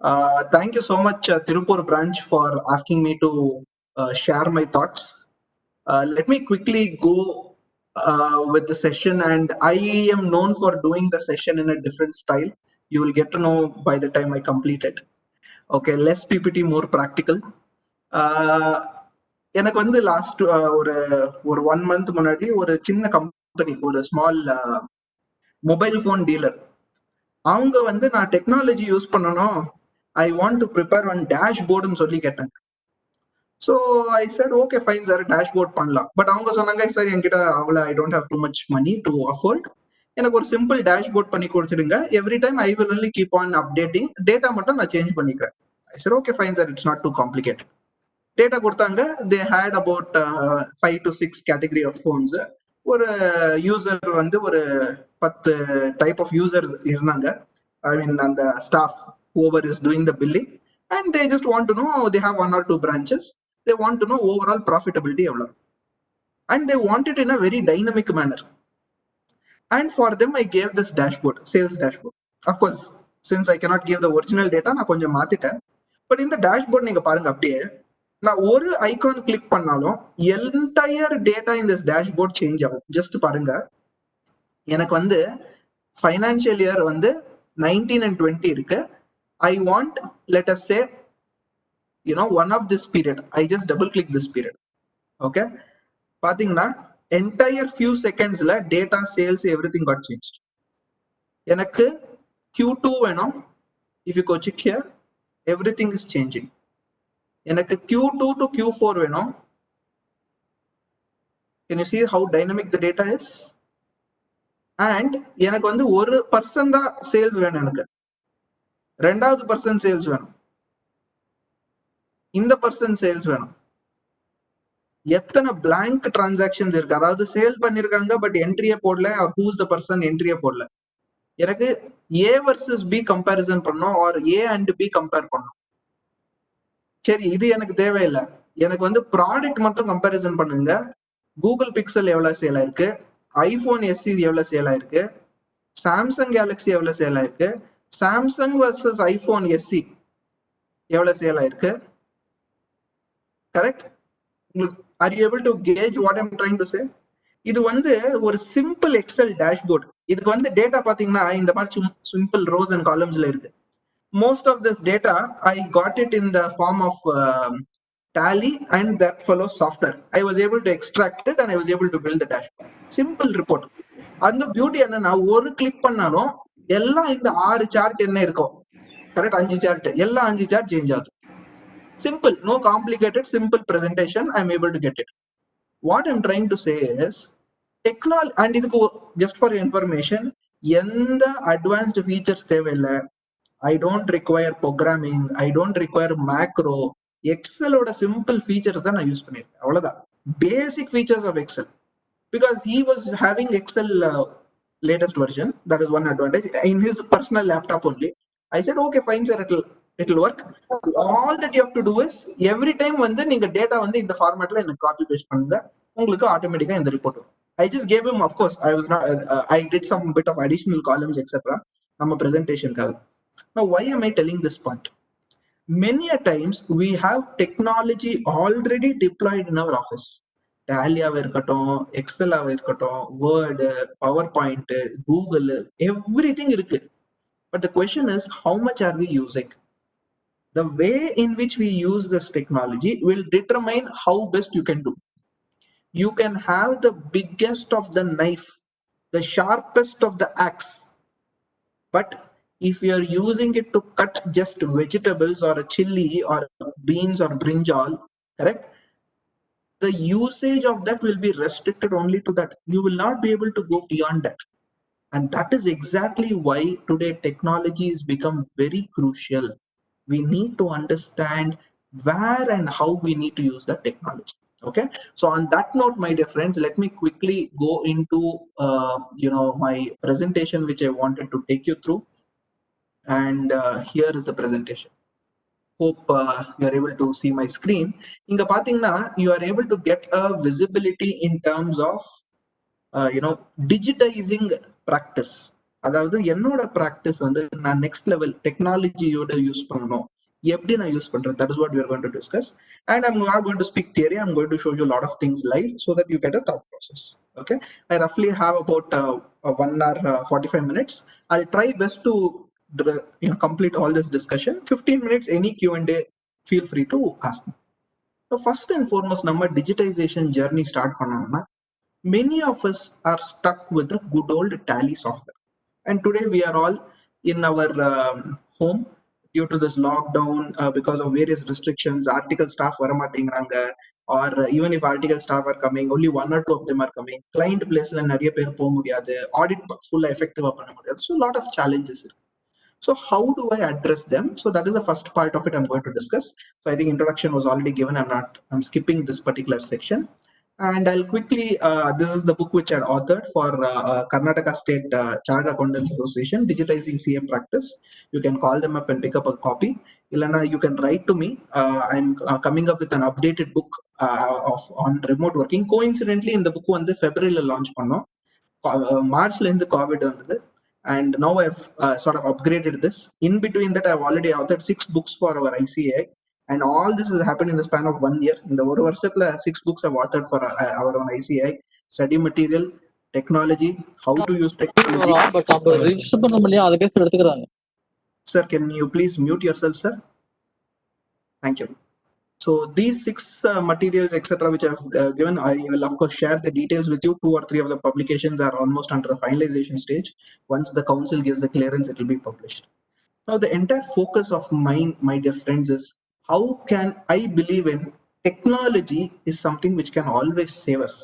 Thank you so much, Tirupur branch, for asking me to share my thoughts. Let me quickly go with the session, and I am known for doing the session in a different style. You will get to know by the time I complete it. Okay, less PPT, more practical. எனக்கு வந்து last ஒரு ஒரு 1 month முன்னாடி ஒரு சின்ன company, ஒரு small mobile phone dealer, அவங்க வந்து நான் டெக்னாலஜி யூஸ் பண்ணணும், I want to prepare one டேஷ்போர்டுன்னு சொல்லி கேட்டாங்க. So I said okay fine sir, dashboard பண்ணலாம். பட் அவங்க சொன்னாங்க, சார் என்கிட்ட அவ்வளோ I don't have too much money to afford, எனக்கு ஒரு சிம்பிள் டேஷ்போர்ட் பண்ணி கொடுத்துடுங்க, every time I will only keep on updating, data மட்டும் நான் சேஞ்ச் பண்ணிக்கிறேன். I said okay fine sir, it's not too complicated. Data கொடுத்தாங்க. They had about 5 to 6 category of phones. ஒரு user வந்து ஒரு 10 டைப் ஆஃப் யூசர்ஸ் இருந்தாங்க. ஐ மீன் அந்த staff whoever is doing the billing, and they just want to know, they have 1 or 2 branches, they want to know overall profitability எவ்வளோ, and they want it in a very dynamic manner. And for them I gave this dashboard, sales dashboard. Of course, since I cannot give the original data, நான் கொஞ்சம் மாத்திட்டேன். But இந்த dashboard நீங்க பாருங்க, அப்படியே நான் ஒரு icon click பண்ணாலும் entire data இந்த டேஷ்போர்ட் சேஞ்ச் ஆகும். ஜஸ்ட் பாருங்க, எனக்கு வந்து ஃபைனான்சியல் இயர் வந்து 19 and 20 இருக்கு. I want, let us say, one of this period. I just double click this period. Okay. பாத்தீங்கன்னா entire few secondsல data, sales, everything got changed. எனக்கு Q2 வேணும். If you go check here, everything is changing. எனக்கு Q2 to Q4 வேணும். Can you see how dynamic the data is? And எனக்கு வந்து ஒரு person தான் sales வேணும், எனக்கு ரெண்டாவது பர்சன் சேல்ஸ் வேணும், இந்த பர்சன் சேல்ஸ் வேணும். எத்தனை பிளாங்க் டிரான்சாக்ஷன்ஸ் இருக்கு, அதாவது சேல் பண்ணிருக்காங்க பட் என்ட்ரியே போடல, ஆர் ஹூஸ் த பர்சன் என்ட்ரியே போடல. எனக்கு ஏ வர்சஸ் பி கம்பேரிசன் பண்ணோம், or A and B compare பண்ணோம். சரி, இது எனக்கு தேவையில்லை. எனக்கு வந்து ப்ராடக்ட் மட்டும் கம்பேரிசன் பண்ணுங்க. கூகுள் பிக்சல் எவ்வளவு சேல் ஆயிருக்கு, ஐபோன் எஸ்சி எவ்வளவு சேல் ஆயிருக்கு, சாம்சங் கேலக்ஸி எவ்வளவு சேல் ஆயிருக்கு, சாம்சங் வர்சஸ் ஐபோன் எஸ்சி எவ்வளவு சேல் ஆயிருக்கு. Correct? Are you able to gauge what I'm trying to say? இது வந்து ஒரு சிம்பிள் எக்ஸல் டேஷ்போர்ட். இதுக்கு வந்து டேட்டா பாத்தீங்கன்னா இந்த மாதிரி சிம்பிள் ரோஸ் அண்ட் காலம்ஸ்ல இருக்கு. Most of this data I got it in the form of Tally and that fellow software. I was able to extract it and I was able to build the dashboard. Simple report. அந்த beauty என்னன்னா, ஒரு click பண்ணாலும் எல்லாம் இந்த 6 chart என்ன இருக்கும், correct, 5 chart, எல்லாம் 5 chart change ஆகுது. Simple, no complicated, simple presentation. I am able to get it. What I am trying to say is technology, and இதுக்கு just for information, எந்த advanced features தேவையில்லை. I don't require programming, I don't require macro. Excel ஓட simple features தான் நான் use பண்ணிருக்கேன், அவ்வளவுதான். Basic features of Excel, because he was having Excel latest version. That is one advantage in his personal laptop only. I said okay fine sir, it'll work. All that you have to do is every time வந்து நீங்க data வந்து இந்த ஃபார்மேட்ல எனக்கு copy paste பண்ணுங்க, உங்களுக்கு ஆட்டோமேட்டிக்கா இந்த report வரும். I just gave him, of course, I did some bit of additional columns etc. நம்ம பிரசன்டேஷனுக்காக. Now, why am I telling this point? Many a times we have technology already deployed in our office. Tally இருக்கட்டும், Excel இருக்கட்டும், Word, PowerPoint, Google, everything இருக்கு. But the question is, how much are we using? The way in which we use this technology will determine how best you can do. You can have the biggest of the knife, the sharpest of the axe, but if you're using it to cut just vegetables or a chili or beans or brinjal, correct, the usage of that will be restricted only to that. You will not be able to go beyond that. And that is exactly why today technology has become very crucial. We need to understand where and how we need to use the technology. Okay, so on that note, my dear friends, let me quickly go into my presentation which I wanted to take you through. And here is the presentation. Hope you are able to see my screen. Inga pathina, you are able to get a visibility in terms of digitizing practice. அதாவது என்னோட practice வந்து நான் next level டெக்னாலஜியோட use பண்ணணும், எப்படி நான் use பண்றேன், that is what we are going to discuss. And I'm not going to speak theory, I'm going to show you a lot of things live so that you get a thought process. Okay, I roughly have about 1 hour 45 minutes. I'll try best to complete all this discussion. 15 minutes any Q&A, feel free to ask me. So first and foremost, நம்ம digitization journey start பண்ணோம்னா many of us are stuck with the good old Tally software. And today we are all in our home due to this lockdown, because of various restrictions. Article staff varamatingranga, or even if article staff are coming, only 1 or 2 of them are coming. Client place la nariya per po mudiyadhu, audit full effective panna mudiyadhu. So a lot of challenges. So how do I address them? So that is the first part of it I'm going to discuss. So I think introduction was already given. I'm skipping this particular section. And I'll quickly, this is the book which I authored for Karnataka State Chartered Accountants Association, Digitizing CA Practice. You can call them up and pick up a copy. Ilana, you can write to me. I'm coming up with an updated book on remote working. Coincidentally, in the book வந்து February launch பண்ணோம். Marchல இருந்து Covid வந்தது. And now I've sort of upgraded this. In between that, I've already authored 6 books for our ICA. And all this has happened in the span of 1 year. In the ஒரு வருஷத்துல 6 books I've authored for our own ICI. Study material, technology, how to use technology. Sir, can you please mute yourself, sir? Thank you. So these 6 materials, etc., which I've given, I will of course share the details with you. 2 or 3 of the publications are almost under the finalization stage. Once the council gives the clearance, it will be published. Now, the entire focus of mine, my dear friends, is how can I believe in technology is something which can always save us.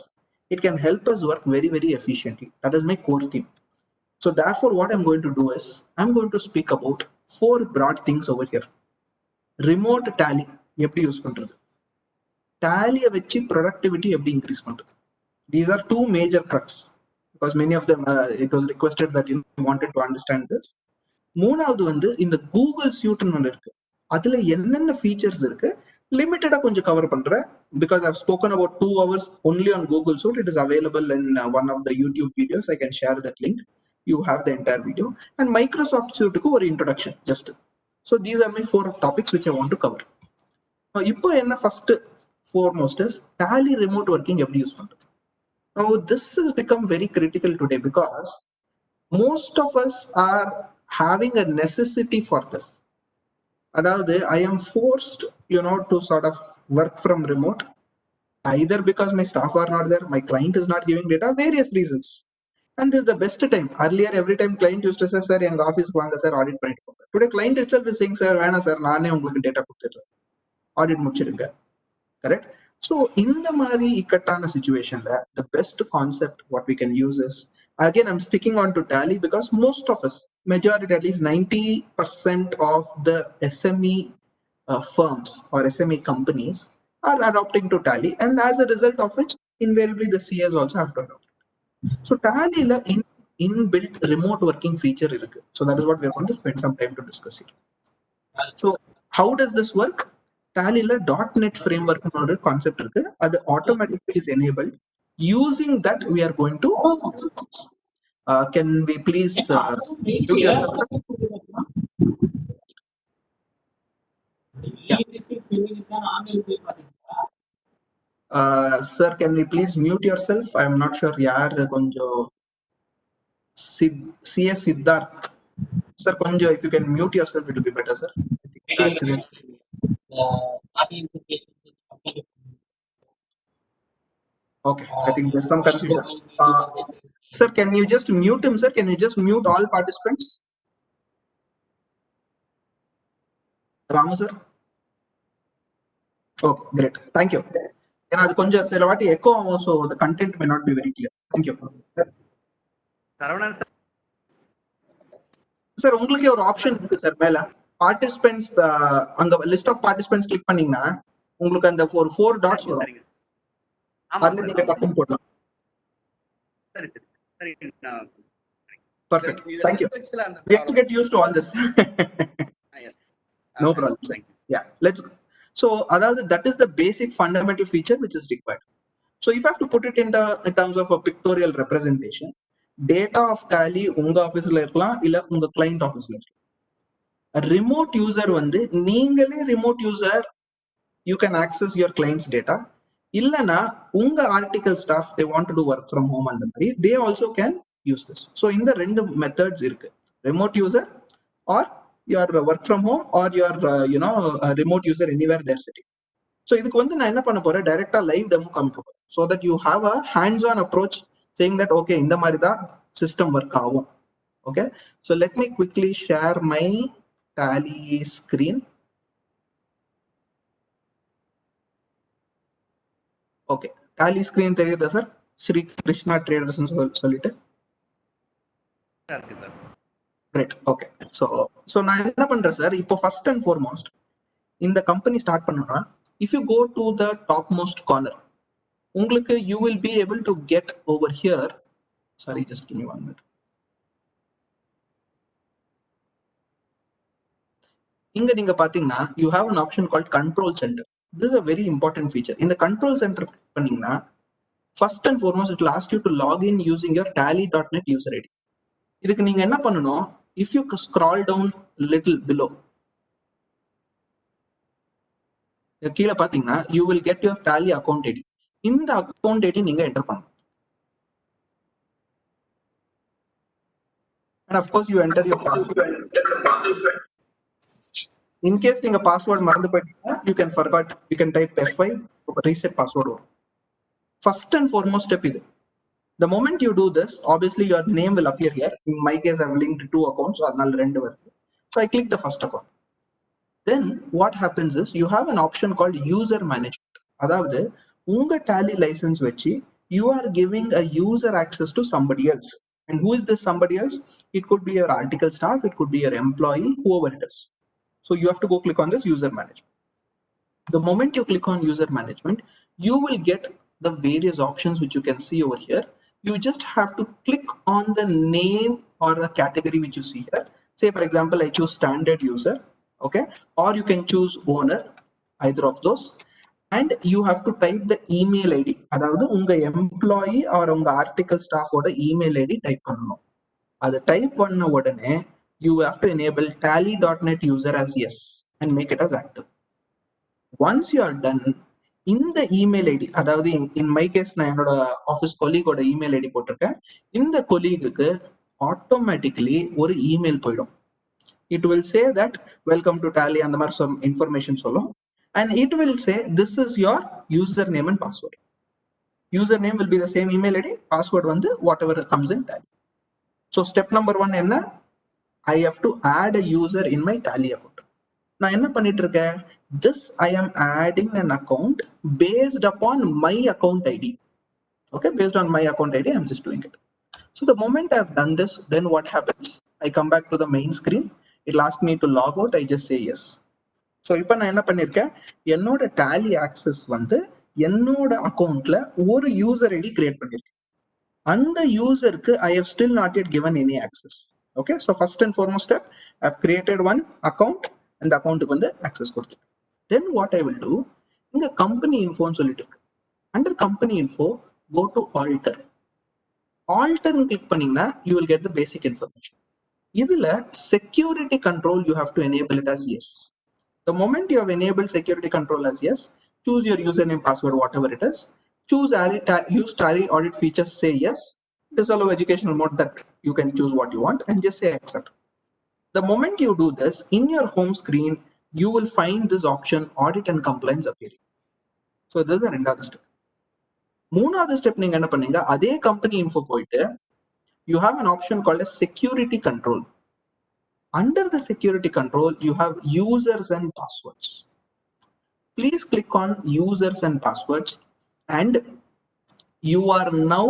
It can help us work very, very efficiently. That is my core theme. So therefore, what I'm going to do is, I'm going to speak about 4 broad things over here. Remote tally, எப்படி use பண்றது, டேலியை வச்சு productivity எப்படி increase பண்றது. These are 2 major crux, because many of them it was requested that you wanted to understand this. மூணாவது வந்து இந்த Google சூட்னு ஒன்று இருக்கு, அதுல என்னென்ன ஃபீச்சர்ஸ் இருக்கு லிமிட்டடா கொஞ்சம் கவர் பண்றேன். Because I've spoken about 2 hours only on Google Suite. It is available in one of the YouTube videos. I can share that link. You have the entire video. And Microsoft Suite-க்கு ஒரு introduction just. So these are my 4 topics which I want to cover. இப்போ என்ன first foremost is Tally remote working எப்படி use பண்றது. Now this has become very critical today because most of us are having a necessity for this. அதாவது I am forced, to sort of work from remote, either because my staff are not there, my client is not giving data, various reasons. And this is the best time. Earlier, every time client used to say, sir, எங்க ஆஃபீஸ்க்கு வாங்க sir, audit பண்ணிட்டு போங்க. Today, client itself is saying, sir, வேணாம் sir, நானே உங்களுக்கு data கொடுத்துட்றேன், audit முடிச்சிடுங்க. Correct? So in the mari ikkatana situation, the best concept what we can use is, again I'm sticking on to Tally because most of us, majority, at least 90% of the SME firms or SME companies are adopting to Tally, and as a result of which invariably the CAs also have to adopt. So Tally la inbuilt remote working feature irukku. So that is what we are going to spend some time to discuss here. So how does this work? Tallyல .NET framework ஒரு concept இருக்கு, அது automatically is enabled. Using that we are going to can we please mute yourself, sir? Yeah. Sir, can we please mute yourself? I am not sure yaar konjo CS Siddharth. Sir, konjo if you can mute yourself it will be better, sir. I think okay, I think there's some confusion. Sir, can you just mute him, sir? Can you just mute all participants? Ramu, sir? Okay, great. Thank you. And அது கொஞ்சம் சில வாட்டி echo ஆகும், so the content may not be very clear. Thank you. Saravanan sir. Sir உங்களுக்கு ஒரு option இருக்கு sir, மேல participants, அங்க லிஸ்ட் ஆஃப் பார்ட்டிசிபென்ட்ஸ் கிளிக் பண்ணீங்கன்னா உங்களுக்கு அந்த 4 டாட்ஸ் வரும், அதுல நீங்க டக்குன்னு போடலாம். சரி சரி சரி. Perfect. Thank you. We have to get used to all this. Yes. No problem, sir. Yeah, let's go. So that is the basic fundamental feature which is required. So if I have to put it in terms of a pictorial representation, data of Tally உங்க ஆஃபீஸ்ல இருக்கலாம், இல்ல உங்க client ஆஃபீஸ்ல இருக்கலாம். Remote user வந்து நீங்களே remote user, you can access your clients data. இல்லனா உங்க articled staff they want to to work from home அந்த மாதிரி they also can use this. So இந்த ரெண்டு மெத்தட்ஸ் இருக்கு, remote user or your work from home or your you know remote user anywhere there sitting. So இதுக்கு வந்து நான் என்ன பண்ண போறேன், டைரக்டா லைவ் டெமோ காமிக்க போறேன். So that you have a hands on approach saying that okay இந்த மாதிரி தான் சிஸ்டம் ஒர்க் ஆகும். Okay, so let me quickly share my Tally screen. Okay, Tally screen தெரியுதா சார்? ஸ்ரீ கிருஷ்ணா ட்ரேடர்ஸ் சொல்லிட்டு. கிரேட். ஓகே, ஸோ நான் என்ன பண்றேன் சார், இப்போ ஃபர்ஸ்ட் அண்ட் ஃபார்மோஸ்ட் இந்த கம்பெனி ஸ்டார்ட் பண்ணா, if you go to the top most corner உங்களுக்கு you will be able to get over here. Sorry, just give me 1 minute. இங்க நீங்க பாத்தீங்கன்னா you have an option called control center. This is a very important feature. இந்த control center பண்ணீங்கன்னா first and foremost it will ask you to log in using your tally.net user ID. இதுக்கு நீங்க என்ன பண்ணணும், if you scroll down little below, கீழே பாத்தீங்கன்னா you will get your tally account ID. இந்த account ID நீங்க enter பண்ணணும். And of course you enter your password. In case நீங்க பாஸ்வேர்ட் மறந்து போயிட்டீங்கன்னா you can forget, you can type F5 reset password. First and foremost step இது. The moment you do this, obviously your name will appear here. In my case I've linked 2 accounts, அதனால 2 வருது. So I click the first account. Then what happens is you have an option called user management. அதாவது உங்க tally license வச்சு you are giving a user access to somebody else. And who is this somebody else? It could be your article staff, it could be your employee, whoever it is. So you have to go click on this user management. The moment you click on user management, you will get the various options which you can see over here. You just have to click on the name or the category which you see here. Say for example, I choose standard user, okay, or you can choose owner, either of those. And you have to type the email ID. அதாவது உங்க employee R உங்க article ஸ்டாஃபோட email ID type பண்ணணும். அதை type பண்ண உடனே you have to enable tally.net user as yes and make it as active. Once you are done, இந்த email ID, அதாவது in my case நான் என்னோட ஆஃபீஸ் கொலீகோட இமெயில் ஐடி போட்டிருக்கேன். இந்த கொலீகுக்கு ஆட்டோமேட்டிக்கலி ஒரு இமெயில் போயிடும். It will say that welcome to tally அந்த மாதிரி some information சொல்லும். And it will say this is your username and password. Username will be the same email ID, password வந்து whatever comes in tally. So step number 1 என்ன, I have to add a user in my tally account. நான் என்ன பண்ணிட்டு இருக்கேன், this I am adding an account based upon my account ID. Okay, based on my account ID I'm just doing it. So the moment I've done this, then what happens, I come back to the main screen. It'll ask me to log out. I just say yes. So இப்போ நான் என்ன பண்ணியிருக்கேன், என்னோட tally access வந்து என்னோட அக்கௌண்ட்ல ஒரு user ID create பண்ணியிருக்கேன். அந்த யூசருக்கு I have still not yet given any access. Okay, so first and foremost step, I've created one account and the அக்கௌண்ட்டுக்கு வந்து access கொடுத்துருக்கேன். Then what I will do, இங்க கம்பெனி இன்ஃபோன்னு சொல்லிட்டு இருக்கு. Under company info, go to alter. Alter click பண்ணீங்கன்னா you will get the basic information. இதுல security control you have to enable it as yes. The moment you have enabled security control as yes, choose your username, password, whatever it is. Choose use tally audit features, say yes. Disallow educational mode, that you can choose what you want, and just say accept. The moment you do this, in your home screen, you will find this option audit and compliance appearing. So this is the ரெண்டாவது step. மூணாவது step நீங்க என்ன பண்ணீங்க, அதே company info போயிட்டு you have an option called as security control. Under the security control, you have users and passwords. Please click on users and passwords, and you are now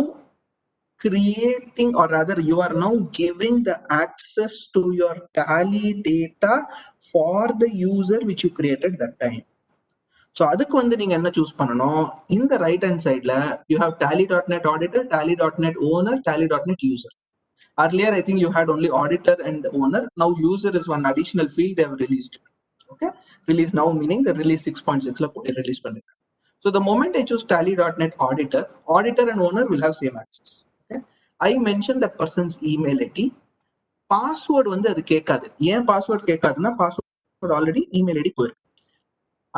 creating, or rather you are now giving the access to your tally data for the user which you created that time. So அதுக்கு வந்து நீங்க என்ன choose பண்ணணும், இந்த right hand சைட்ல you have tally.net auditor, tally.net owner, tally.net user. Earlier I think you had only auditor and owner. Now user is one additional field they have released. Okay, release now meaning the release 6.6 la release பண்ணிருக்காங்க. So the moment I choose tally.net auditor, auditor and owner will have same access. Okay, I mentioned that person's email ID. Password வந்து அது கேட்காது. ஏன் password கேட்காதுன்னா password already email ID போயிருக்கு.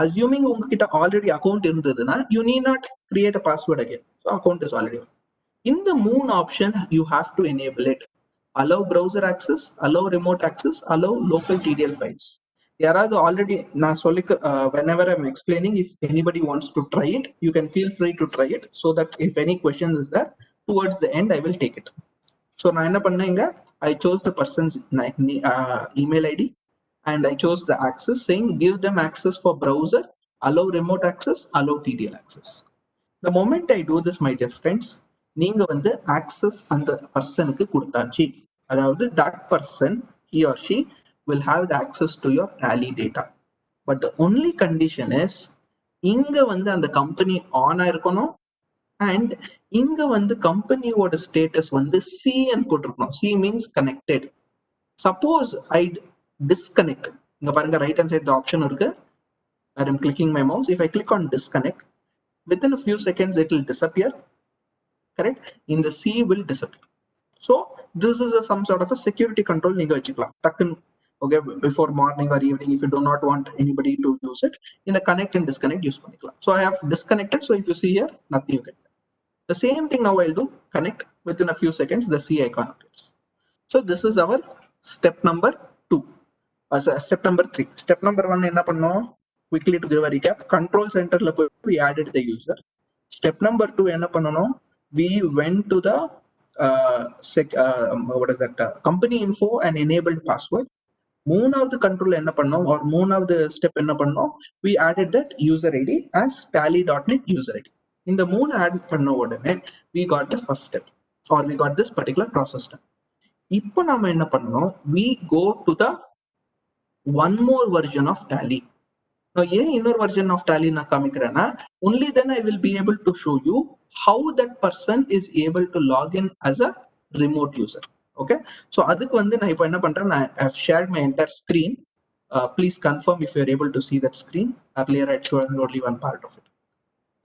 Assuming உங்ககிட்ட already account இருந்ததுன்னா you need not create a password again. So account is already. இந்த 3 option you have to enable it. allow browser access, allow remote access, allow local TDL files. யாராவது already நான் சொல்லி whenever I'm explaining, if anybody wants to try it, you can feel free to try it, so that if any questions is there, towards the end I will take it. So நான் என்ன பண்ணேங்க, I chose the person's email ID and I chose the access saying give them access for browser, allow remote access, allow TDL access. The moment I do this, my dear friends, நீங்க வந்து access அந்த பர்சனுக்கு கொடுத்தாச்சு. அதாவது that person, he or she will have the access to your tally data. But the only condition is இங்க வந்து அந்த company on ஆயிருக்கணும் அண்ட் இங்க வந்து கம்பெனியோட ஸ்டேட்டஸ் வந்து சின்னு போட்டிருக்கணும். C means connected. சப்போஸ் ஐ டிஸ்கனெக்ட், இங்க பாருங்க ரைட் ஹேண்ட் சைட் ஆப்ஷன் இருக்கு. I am clicking my mouse. If I click on disconnect, within a few seconds it will disappear. Correct? In the C will disappear. So this is some sort of a security control நீங்க வச்சுக்கலாம் டக்குன்னு. Okay, before morning or evening, if you do not want anybody to use it, in the connect and disconnect use பண்ணிக்கலாம். So I have disconnected. So if you see here, nothing you can find. The same thing now I'll do. Connect. Within a few seconds, the C icon appears. So this is our step number 2. Step number 3. Step number 1 என்ன பண்ணோம்? Quickly to give a recap. Control center we added the user. Step number 2 என்ன பண்ணணும்? We went to the company info and enabled password. மூணாவது control என்ன பண்ணோம், or மூணாவது step என்ன பண்ணோம்? We added that user ID as tally.net user ID. இந்த மூணு ஆட் பண்ண உடனே we got the first step, or we got this particular process step. இப்போ நாம என்ன பண்ணணும்? We go to the one more version of tally. Now ஏன் இன்னொரு version of tally நான் காமிக்கிறேன்னா, only then I will be able to show you how that person is able to log in as a remote user. Okay, so அதுக்கு வந்து நான் இப்போ என்ன பண்றேன், I have shared my entire screen. Please confirm if you are able to see that screen. Earlier I showed only one part of it.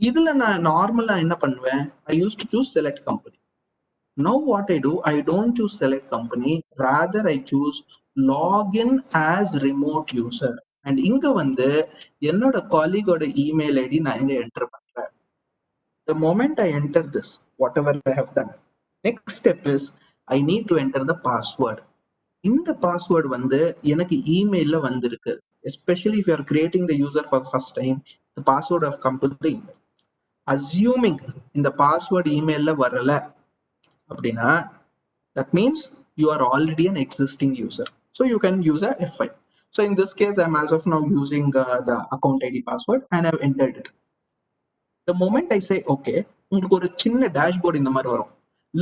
இதுல நான் நார்மலா என்ன பண்ணுவேன், I used to choose select company. Now what I do, I don't choose select company, rather I choose login as remote user. And இங்க வந்து என்னோட colleague-ஓட email ID நான் இங்க enter பண்றேன். The moment I enter this, whatever I have done, next step is I need to enter the password. இந்த password வந்து எனக்கு இமெயில்ல வந்திருக்கு. Especially if you are creating the user for the first time, the password have come to the email. Assuming இந்த password இமெயில்ல வரல அப்படின்னா, that means you are already an existing user. So you can use a F5. So in this case, I'm as of now using the account ID password and I've entered it. The moment I say okay, உங்களுக்கு ஒரு சின்ன dashboard இந்த மாதிரி வரும்.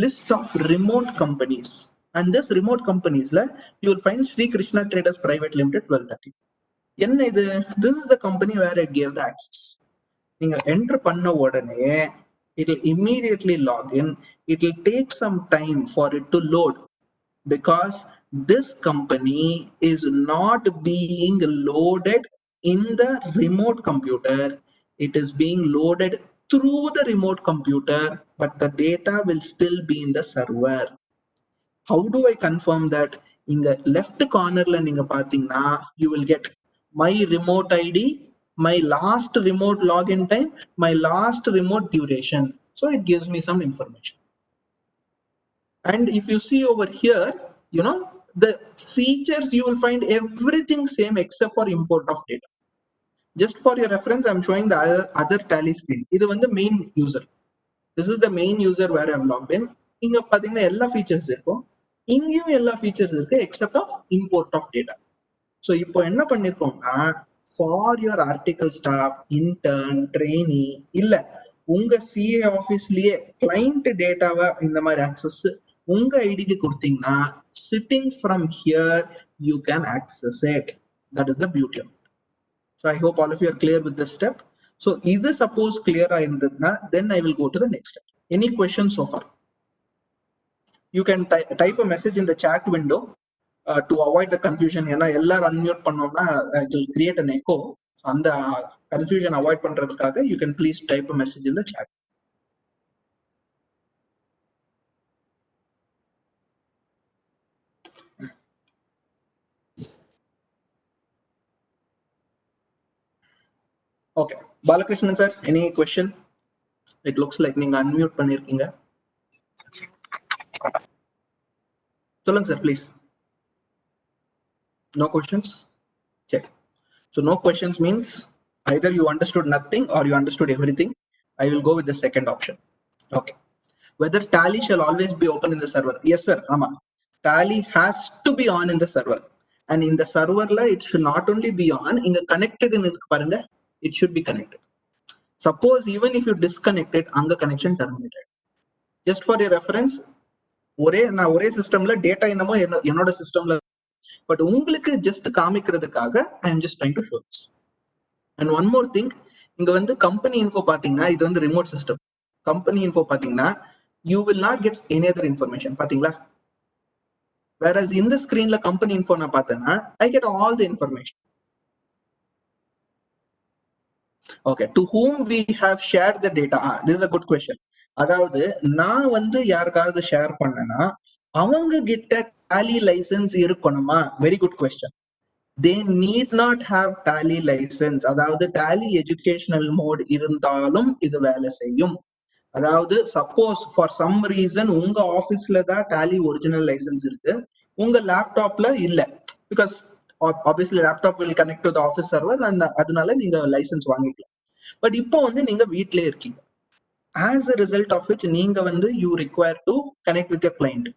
List of remote companies. And this remote companiesல you will find Sri Krishna Traders Private Limited 1230. என்ன இது? This is the company where I gave the access. நீங்க enter பண்ண உடனே it will immediately log in. It will take some time for it to load because this company is not being loaded in the remote computer. It is being loaded through the remote computer, but the data will still be in the server. How do I confirm that? In the left corner la neenga pathina, you will get my remote ID, my last remote login time, my last remote duration. So it gives me some information. And if you see over here, you know, the features, you will find everything same except for import of data. Just for your reference, I'm showing the other tally screen. This is the main user. This is the main user where I'm logged in. இங்க பாத்தீங்கன்னா எல்லா features இருக்கும், இங்கேயும் எல்லா features இருக்கு except of import of data. So இப்போ என்ன பண்ணிருக்கோம்னா, for your article staff, intern, trainee, இல்ல உங்க சிஏ ஆஃபீஸ்லயே கிளைண்ட் டேட்டாவை இந்த மாதிரி ஆக்சஸ் உங்க ஐடிக்கு கொடுத்தீங்கன்னா, sitting from here you can access it. That is the beauty of it. So I hope all of you are clear with this step. So either suppose clear ஆயிருந்ததுன்னா, then I will go to the next step. Any questions so far? You can type a message in the chat window to avoid the confusion. ஏன்னா எல்லாரும் unmute பண்ணோம்னா it will create an echo. So அந்த confusion avoid பண்றதுக்காக you can please type a message in the chat. Okay, Balakrishnan sir, any question? It looks like நீங்க unmute பண்ணிருக்கீங்க. சொல்லுங்க sir, please. No questions? Check. So no questions means either you understood nothing or you understood everything. I will go with the second option. Okay. Whether tally shall always be open in the server? Yes sir, ama. Tally has to be on in the server. And in the server la, it should not only be on, inga connected in it parunga, it should be connected. Suppose even if you disconnect it, anga connection terminated. Just for your reference, நான் ஒரே சிஸ்டம்ல data என்னமோ என்னோட சிஸ்டம்ல, but உங்களுக்கு just காமிக்கிறதுக்காக I am just trying to show this. And one more thing, இங்க வந்து கம்பெனி இன்ஃபோ பாத்தீங்கன்னா இது வந்து ரிமோட் சிஸ்டம். கம்பெனி இன்ஃபோ பாத்தீங்கன்னா you will not get any other information. பாத்தீங்களா? whereas இந்த ஸ்கிரீன்ல கம்பெனி இன்ஃபோ நான் பார்த்தேன்னா I get all the information. Okay, to whom we have shared the data? This is a good question. அதாவது நான் வந்து யாருக்காவது ஷேர் பண்ணனா அவங்க கிட்ட டாலி லைசன்ஸ் இருக்கணுமா? Very good question. They need not have tally license. அதாவது டாலி எஜுகேஷனல் மோட் இருந்தாலும் இது வேலை செய்யும். அதாவது சப்போஸ் ஃபார் சம் ரீசன் உங்க ஆபீஸ்ல தான் டாலி ஒரிஜினல் லைசன்ஸ் இருக்கு, உங்க லேப்டாப்ல இல்ல, because obviously laptop will connect to the office server, அதனால நீங்க லைசன்ஸ் வாங்கிக்கலாம். பட் இப்போ வந்து நீங்க வீட்லயே இருக்கீங்க. As a result of which நீங்க வந்து you require to connect with your client.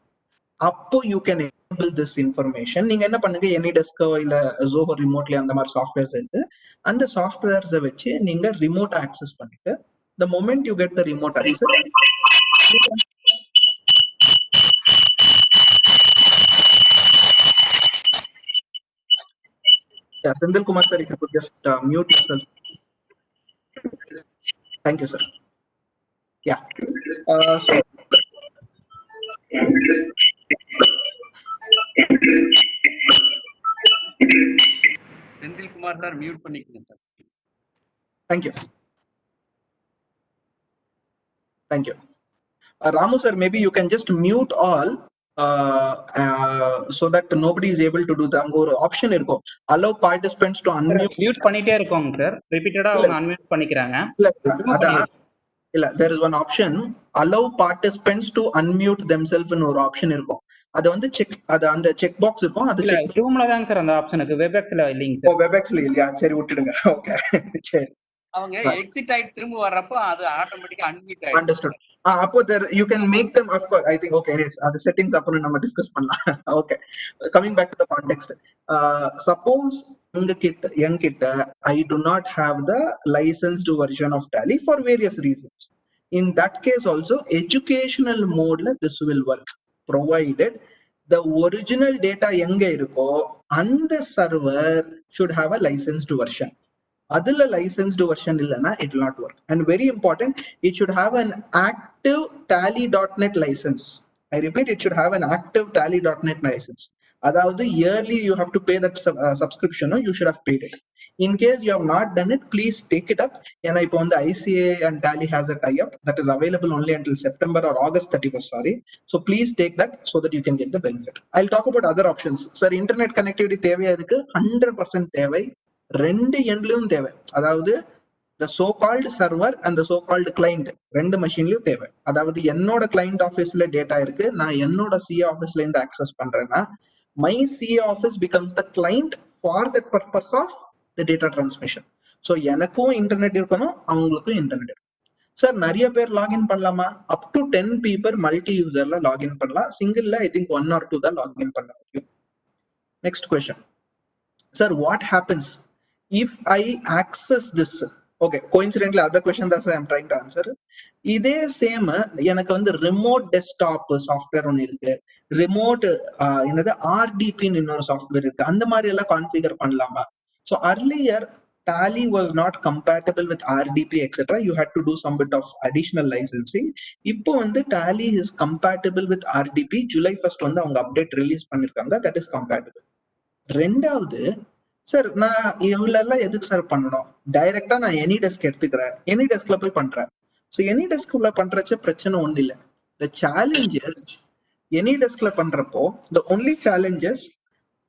அப்போ you can enable this information. நீங்க என்ன பண்ணுங்க, எனி டெஸ்கோ இல்ல ஜோஹோ ரிமோட்லி அந்த மாதிரி சாஃப்ட்வேர்ஸ் இருக்கு. அந்த சாஃப்ட்வேர்ஸை வச்சு நீங்க ரிமோட் ஆக்சஸ் பண்ணிட்டு, the moment you get the remote access, yeah, Sendil Kumar sir, if you could just mute yourself. Thank you sir. Yeah, so Senthil Kumar sir mute பண்ணிக்கங்க sir. thank you. Thank you. Ramu sir, maybe you can just mute all so that nobody is able to do the அங்க ஒரு option இருக்கும், allow participants to unmute. Mute பண்ணிட்டே இருக்கோங்க sir, ரிப்பீட்டடா அவங்க unmute பண்ணிக்கிறாங்க. இல்ல, there is one option, allow participants to unmute themselves னு ஒரு ஆப்ஷன் இருக்கும். அது வந்து செக், அது அந்த செக் பாக்ஸ் இருக்கும். அது செக் ஜூம்ல தாங்க சார் அந்த ஆப்ஷன் இருக்கு, வெப்எக்ஸ்ல இல்லைங்க சார். வெப்எக்ஸ்ல இல்லையா? சரி விட்டுடுங்க. ஓகே சரி. அவங்க எக்ஸிட் ஆயிட்டு திரும்ப வர்றப்ப அது ஆட்டோமேட்டிக்கா அன்மியூட் ஆயிடும். அண்டர்ஸ்டுட். அப்போ there you can make them, of course I think. Okay, yes, அது செட்டிங்ஸ் அப்புறம் நம்ம டிஸ்கஸ் பண்ணலாம். Okay, coming back to the context, suppose என்கிட்ட I do not have the licensed version of Tally for various reasons. In that case also educational mode la this will work, provided the original data எங்க இருக்கோ அந்த server should have a licensed version. அதுல licensed version இல்லனா it will not work. And very important, it should have an active tally.net license. I repeat, it should have an active tally.net license. அதாவது yearly you have to pay that subscription, you should have paid it. In case you have not done it, please take it up. ஏன்னா இப்போ வந்து ICA and Tally has a tie-up that is available only until September or August 31st, sorry. So please take that so that you can get the benefit. I'll talk about other options. Sir, internet connectivity தேவையா இதுக்கு? 100% தேவை. ரெண்டு எண்ட்லயும் தேவை. அதாவது the so called server and the so called client ரெண்டு மெஷின்லயும் தேவை. அதாவது என்னோட கிளைண்ட் ஆஃபீஸ்ல டேட்டா இருக்கு, நான் என்னோட CA ஆஃபீஸ்ல இருந்து ஆக்சஸ் பண்றேன்னா my CA office becomes the client for the purpose of the data transmission. So எனக்கும் இன்டர்நெட் இருக்கணும், அவங்களுக்கும் இன்டர்நெட் இருக்கணும். சார் நிறைய பேர் லாகின் பண்ணலாமா? அப் டு 10 people மல்டி யூசர்ல லாகின் பண்ணலாம். சிங்கிள்ல ஐ திங்க் 1 or 2 தான் லாகின் பண்ண முடியும். Next question, sir what happens if I access this? Okay, coincidentally other question that I am trying to answer. இதே சேம் எனக்கு வந்து ரிமோட் டெஸ்க்டாப் சாஃப்ட்வேர் ஒன்று இருக்கு, ரிமோட் என்னது RDP ன்னு இன்னொரு சாஃப்ட்வேர் இருக்கு, அந்த மாதிரி எல்லாம் கான்ஃபிகர் பண்ணலாமா? So earlier Tally was not compatible with RDP etc. You had to do some bit of additional licensing. இப்போ வந்து Tally is compatible with RDP. July 1st வந்து அவங்க அப்டேட் ரிலீஸ் பண்ணிருக்காங்க, that is compatible. ரெண்டாவது, sir நான் இவ்வளவு எதுக்கு sir பண்ணணும்? டைரக்டா நான் எனி டெஸ்க் எடுத்துக்கிறேன், எனி டெஸ்க்ல போய் பண்றேன். ஸோ எனி டெஸ்க்ல பண்றச்ச பிரச்சனை ஒண்ணு இல்லை. த சேலஞ்சஸ் எனி டெஸ்க்ல பண்றப்போ த ஒன்லி சேலஞ்சஸ்,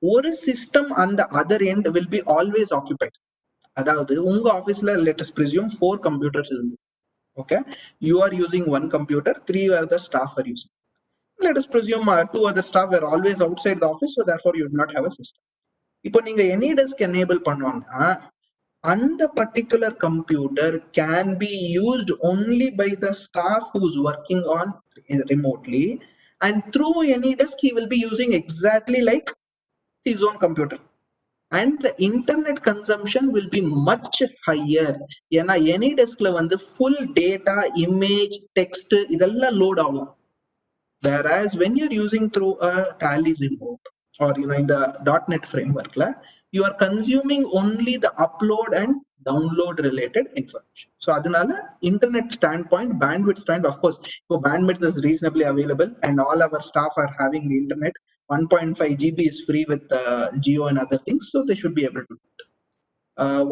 ஒரு சிஸ்டம் அந்த other end will be always occupied. அதாவது உங்க ஆபீஸ்ல let us presume 4 computers இருந்து, okay, you are using one computer, 3 other staff are using. Let us presume 2 other staff were always outside the office, so therefore you do not have a system. இப்போ நீங்க any desk enable பண்ணுவாங்கன்னா அந்த particular computer can be used only by the staff who's working on remotely, and through any desk he will be using exactly like his own computer, and the internet consumption will be much higher. ஏன்னா any deskல வந்து full data, image, text இதெல்லாம் load ஆகும். Whereas when you're using through a Tally remote or in the .NET framework, you are consuming only the upload and download related information. So adanaala internet standpoint, bandwidth standpoint, of course, so bandwidth is reasonably available and all our staff are having the internet. 1.5 GB is free with Geo and other things, so they should be able to do it.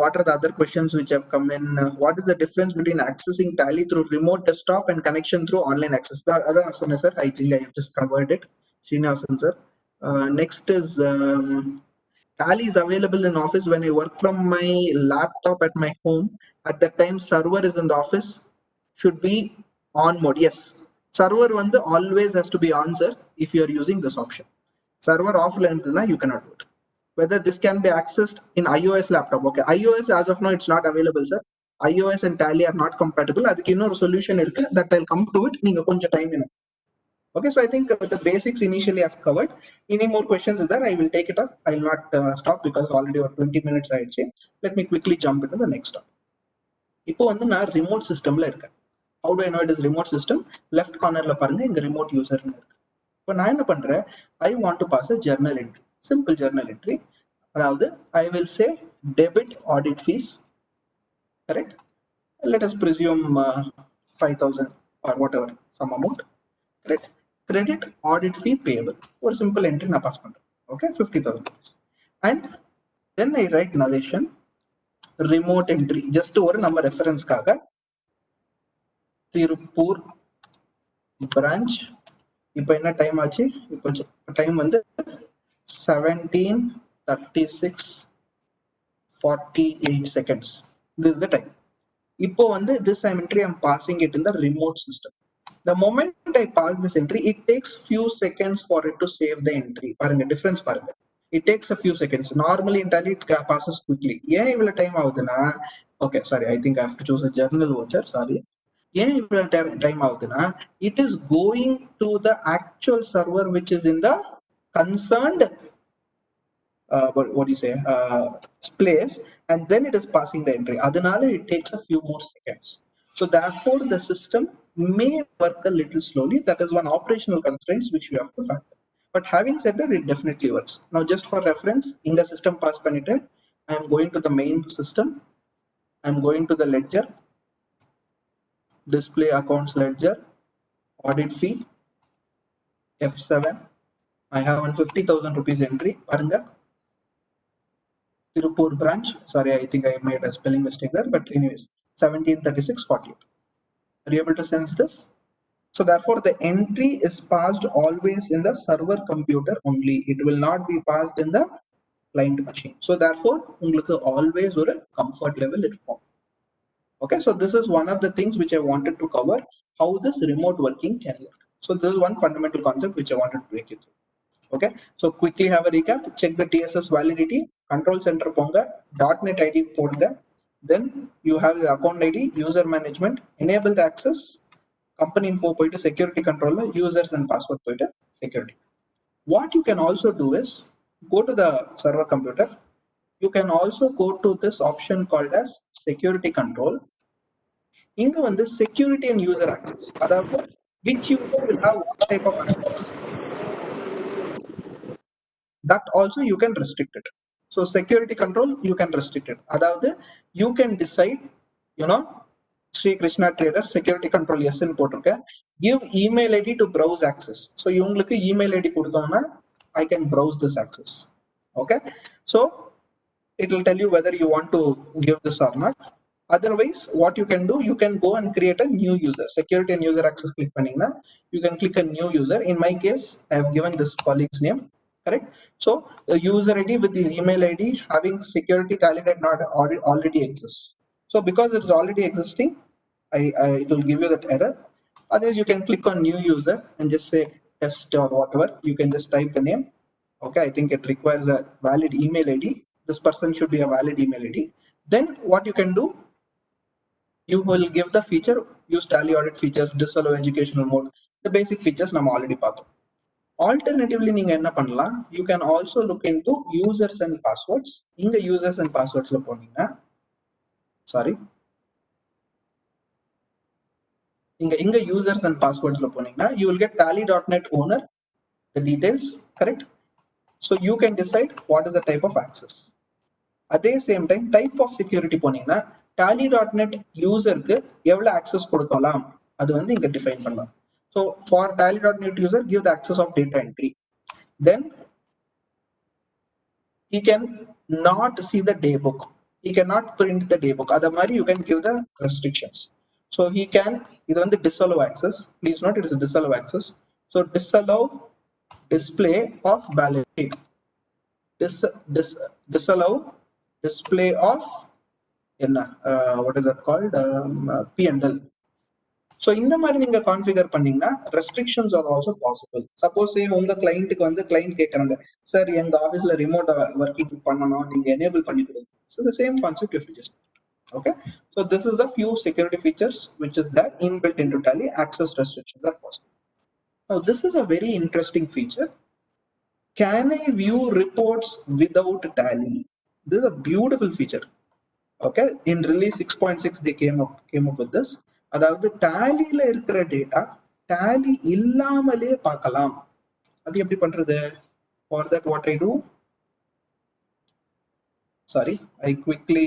What are the other questions which have come in? What is the difference between accessing Tally through remote desktop and connection through online access? Sir, I think I have just covered it. Srinivasan sir. Next is Tally is available in office when I work from my laptop at my home. At that time, server is in the office. Should be on mode. Yes, server always has to be on, sir, if you are using this option. Server offline, you cannot do it. Whether this can be accessed in iOS laptop. Okay, iOS as of now it's not available, sir. iOS and Tally are not compatible. Adukku innoru solution irukku that I'll come to it. Neenga konja time ena. Okay, so I think the basics initially I've covered. Any more questions is there? I will take it up. I will not stop because already over 20 minutes I say. Let me quickly jump into the next topic. இப்போ நான் remote systemல இருக்கேன். How do I know it is remote system? Left cornerல பாருங்க, இங்க remote user னு இருக்கு. இப்போ நான் என்ன பண்றேன்? I want to pass a journal entry. Simple journal entry. அதாவது I will say debit audit fees. Correct? Let us presume 5,000 or whatever, some amount. Correct? Credit audit fee payable. Or simple entry na pass pandren. Okay, 50,000. And then I write narration, remote entry. Just ஒரு நம்ம ரெஃபரன்ஸ்க்காக Tiruppur branch. இப்போ என்ன time ஆச்சு? இப்போ time 17:36:48 seconds. This is the time. இப்போ this entry I'm passing it in the remote system. The moment I pass this entry, it takes few seconds for it to save the entry. Paranga difference paranga. It takes a few seconds. Normally in Tally it passes quickly. Yeah, ivla time avuduna. Okay, sorry, I think I have to choose a journal voucher. Sorry. Yeah, ivla time avuduna. It is going to the actual server which is in the concerned what do you say place, and then it is passing the entry. Adanale it takes a few more seconds. So therefore the system may work a little slowly. That is one operational constraints which we have to factor. But having said that, it definitely works. Now just for reference, inga system pass pannite, I am going to the main system. I am going to the ledger, display accounts ledger, audit fee, F7. I have 150,000 rupees entry. Paranga. Tirupur branch. Sorry, I think I made a spelling mistake there. But anyways, 17:36:48. Are you able to sense this? So therefore, the entry is passed always in the server computer only. It will not be passed in the client machine. So therefore, உங்களுக்கு always ஒரு comfort level இருக்கும். Okay, so this is one of the things which I wanted to cover, how this remote working can work. So this is one fundamental concept which I wanted to break it through. Okay, so quickly have a recap. Check the TSS validity, control center ponga, .NET ID podunga. Then you have the account ID, user management, enable the access, company info poite security control, users and password poite security. What you can also do is go to the server computer. You can also go to this option called as security control. Inga security and user access. Adavadhu which user will have what type of access. That also you can restrict it. So security control, you can restrict it. Adavadhu you can decide, Sri Krishna Traders security control yes in poturuka, give email ID to browse access. So ivangalukku email ID kuduthona I can browse this access. Okay, so it will tell you whether you want to give this or not. Otherwise, what you can do, you can go and create a new user. Security and user access click pannina, you can click a new user. In my case, I have given this colleague's name. correct? So the user ID with the email ID having security tally that not already exists. So because it's already existing, it will give you that error. Otherwise, you can click on new user and just say test or whatever. You can just type the name. Okay, I think it requires a valid email ID. This person should be a valid email ID. Then what you can do, you will give the feature, use tally audit features, disallow educational mode. The basic features நம்ம already பார்த்தோம். Alternatively, நீங்க என்ன பண்ணலாம், you can also look into users and passwords. இங்க users and passwordsல போனீங்கன்னா, sorry, இங்க users and passwordsல போனீங்கன்னா, you will get tally.net owner, the details, correct? So you can decide what is the type of access. At the same time, type of security போனீங்கன்னா, tally.net userக்கு எவ்வளவு access கொடுக்கலாம், அது வந்து இங்க define பண்ணலாம். So for tally.net user, give the access of data entry. Then he can not see the daybook. He cannot print the daybook. Other mari you can give the restrictions. So he can either on the disallow access. Please note it is a disallow access. So disallow display of balance sheet. Disallow display of what is that called? P&L. So இந்த மாதிரி நீங்க configure பண்ணீங்கன்னா restrictions are also possible. Suppose உங்க கிளைண்ட்டுக்கு வந்து client கேட்கறாங்க, sir எங்க ஆஃபீஸ்ல remote working பண்ணணும், நீங்க எனேபிள் பண்ணி கொடுங்க. So the same concept you just okay. So this is the few security features which is there inbuilt into Tally. Access restrictions are possible. Now this is a very interesting feature. Can I view reports without Tally? This is a beautiful feature. Okay, in release 6.6 they came up with this. அதாவது டேலியில இருக்கிற data tally இல்லாமலே பார்க்கலாம். அது எப்படி பண்றது? For that what I do, sorry, I quickly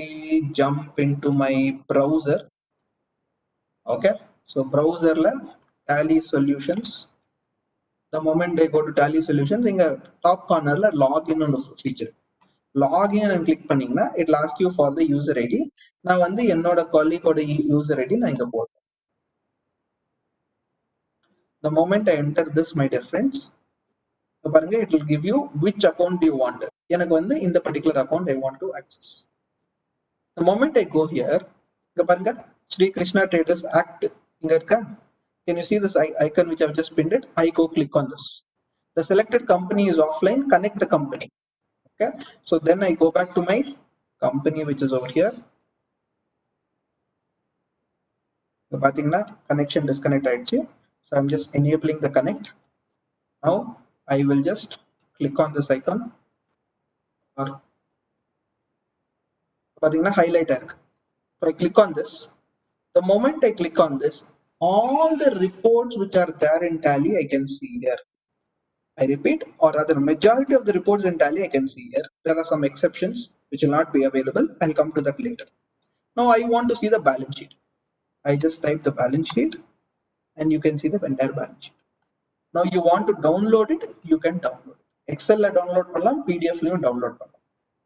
jump into my browser. Okay, so browserல Tally solutions. The moment I go to Tally solutions, இங்க top cornerல login on feature. Login and click பண்ணீங்கன்னா it will ask you for the user ID. நான் வந்து என்னோட colleague user ID நான் இங்க போடுறேன். The moment I enter this, my dear friends, it will give you which account you want. எனக்கு வந்து இந்த particular account I want to access. The moment I go here, Sri Krishna Traders Act இங்க இருக்கா? Can you see this icon which I have just pinned it? I go click on this. The selected company is offline. Connect the company. Okay, so then I go back to my company which is over here. Connection disconnect ஆயிடுச்சு. So I'm just enabling the connect. Now I will just click on this icon or highlight. So I click on this. The moment I click on this, all the reports which are there in Tally I can see here. I repeat, or rather majority of the reports in Tally I can see here. There are some exceptions which will not be available. I'll come to that later. Now I want to see the balance sheet. I just type the balance sheet and you can see the entire balance sheet. Now you want to download it, you can download it. Excel la download pannalam, PDF la download pannalam.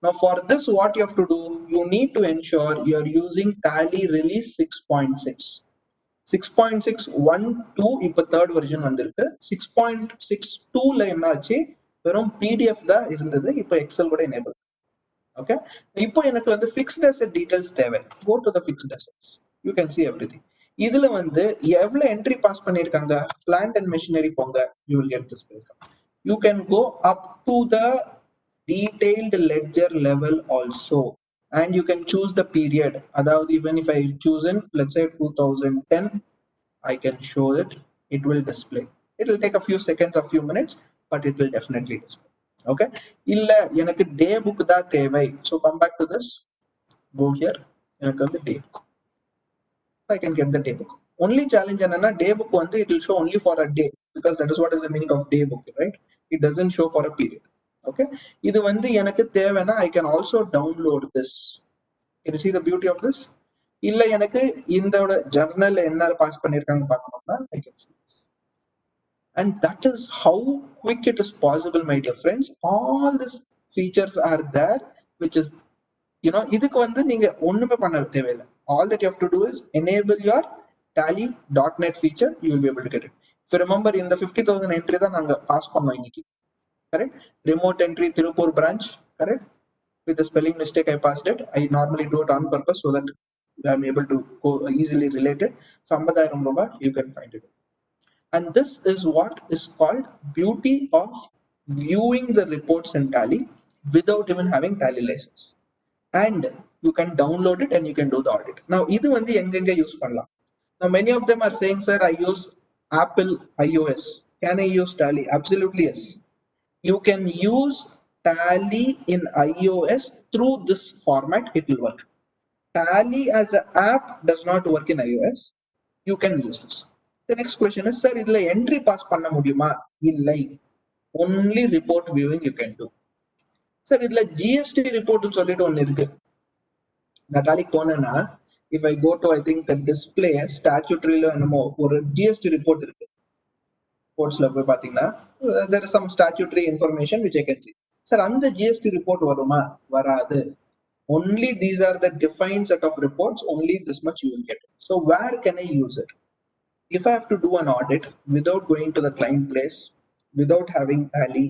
Now for this what you have to do, you need to ensure you are using Tally release 6.6. 6.6.1.2 இப்போ third version வந்திருக்கு. 6.62ல என்னாச்சு, வெறும் PDF தான் இருந்தது, இப்போ Excel கூட enable. Okay, இப்போ எனக்கு வந்து fixed asset details தேவை. Go to the fixed assets. You can see everything. இதுல வந்து எவ்வளவு என்ட்ரி பாஸ் பண்ணிருக்காங்க, plant and machinery போங்க, you will get this breakup. You can go up to the detailed ledger level also, and you can choose the period. Aதாவது even if I choose in let's say 2010, I can show it. It will display. It will take a few seconds, a few minutes, but it will definitely display. Okay, இல்ல எனக்கு day book தான் தேவை. So come back to this, go here, எனக்கு வந்து day book. I can get the day book. Only challenge என்னன்னா day book வந்து it will show only for a day, because that is what is the meaning of day book, right? It doesn't show for a period. Okay, இது வந்து எனக்கு தேவைன்னா I can also download this. Can you see the beauty of this? இல்ல எனக்கு இந்த journal என்ன pass பண்ணிருக்காங்க பார்க்கணும்னா I can see this. And that is how quick it is possible, my dear friends. All these features are there, which is இதுக்கு வந்து நீங்க ஒண்ணுமே பண்ண தேவையில்லை. All that you have to do is enable your Tally.net feature. You will be able to get it. If you remember, in the 50,000 entry தான் நாங்க pass பண்ணோம் இன்னைக்கு, correct? Remote entry Tirupur branch, correct? With the spelling mistake, I passed it. I normally do it on purpose so that I'm able to go easily relate it. So 50,000 rupees, you can find it. And this is what is called beauty of viewing the reports in Tally without even having Tally license. And you can download it and you can do the audit. Now, idu vandu enga use pannalam. Now, many of them are saying, sir, I use Apple iOS. Can I use Tally? Absolutely yes. You can use Tally in iOS through this format, it will work. Tally as an app does not work in iOS. You can use this. The next question is, sir, idla entry pass panna mudiyuma? Illai. Only report viewing you can do. Sir, idla GST report nu solliட்டு ஒன்னு இருக்கு. நான் Tally போனேன்னா, if I go to, I think, display statutory-ல என்னமோ ஒரு GST report இருக்கு. Reports-ல போய் பாத்தீங்கன்னா, there is some statutory information which I can see. Sir, அந்த GST report வருமா? வராது. Only these are the defined set of reports, only this much you will get. So where can I use it? If I have to do an audit without going to the client place, without having Tally,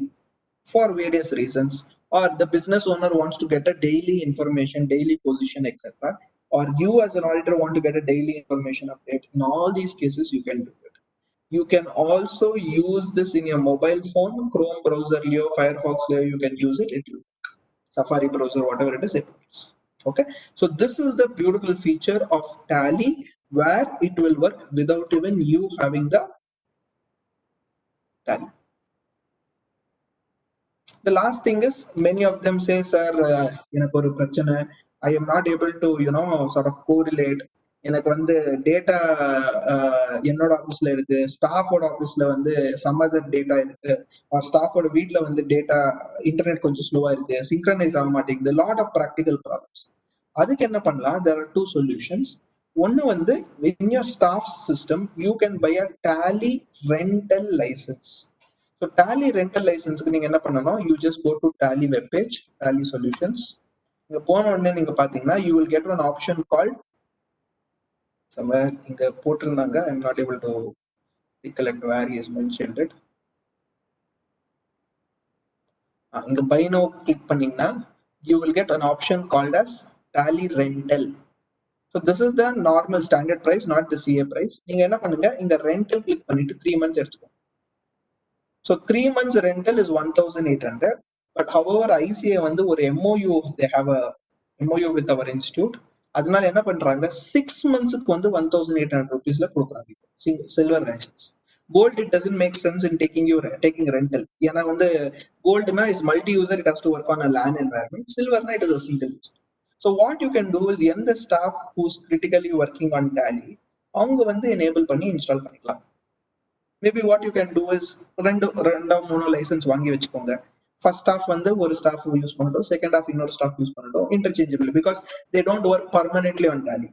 for various reasons, or the business owner wants to get a daily information, daily position, etc., or you as an auditor want to get a daily information update, in all these cases you can do it. You can also use this in your mobile phone, Chrome browser, Leo, Firefox, Leo, you can use it. It will Safari browser, whatever it is, it works. Okay, so this is the beautiful feature of Tally, where it will work without even you having the Tally. The last thing is, many of them say, sir, எனக்கு ஒரு பிரச்சனை, I am not able to, sort of correlate. எனக்கு வந்து data என்னோட ஆஃபீஸ்ல இருக்கு, ஸ்டாஃபோட ஆஃபீஸ்ல வந்து சம் அதர் டேட்டா இருக்கு, ஆர் ஸ்டாஃபோட வீட்ல வந்து டேட்டா இன்டர்நெட் கொஞ்சம் ஸ்லோவா இருக்கு, சிங்க்ரனைஸ் ஆக மாட்டேங்குது, லாட் ஆஃப் ப்ராக்டிக்கல் ப்ராப்ளம்ஸ். அதுக்கு என்ன பண்ணலாம்? there are two solutions. ஒன்னு வந்து, in your staff system you can buy a Tally rental license. So Tally rental license நீங்க என்ன பண்ணணும்? You just go to Tally webpage, Tally solutions. இங்க போன உடனே நீங்க பாத்தீங்கன்னா you will get one option called somewhere இங்க போட்டிருந்தாங்க. I'm not able to recollect where he has mentioned it. இங்க buy now click பண்ணீங்கன்னா you will get an option called as Tally rental. So this is the normal standard price, not the CA price. நீங்க என்ன பண்ணுங்க, இங்க rental click பண்ணிட்டு 3 months எடுத்துக்கோங்க. So 3 months rental is 1,800. But however, ICA வந்து ஒரு MOU, they have a MOU with our institute. அதனால என்ன பண்றாங்க, 6 monthsக்கு வந்து 1,800 rupeesல கொடுக்குறாங்க. Silver license. Gold, it doesn't make sense in taking rental. ஏன்னா வந்து goldனா is multi-user, it has to work on a LAN environment. Silverனா it is a single user. So what you can do is, எந்த staff who's critically working on Tally, அவங்க வந்து enable பண்ணி install பண்ணிக்கலாம். Maybe what you can do is, ரெண்டோ மூணோ licence வாங்கி வச்சுக்கோங்க. First half வந்து ஒரு ஸ்டாஃப் யூஸ் பண்ணட்டும், செகண்ட் half இன்னொரு ஸ்டாஃப் யூஸ் பண்ணட்டும், interchangeable, because they don't work permanently on Tally.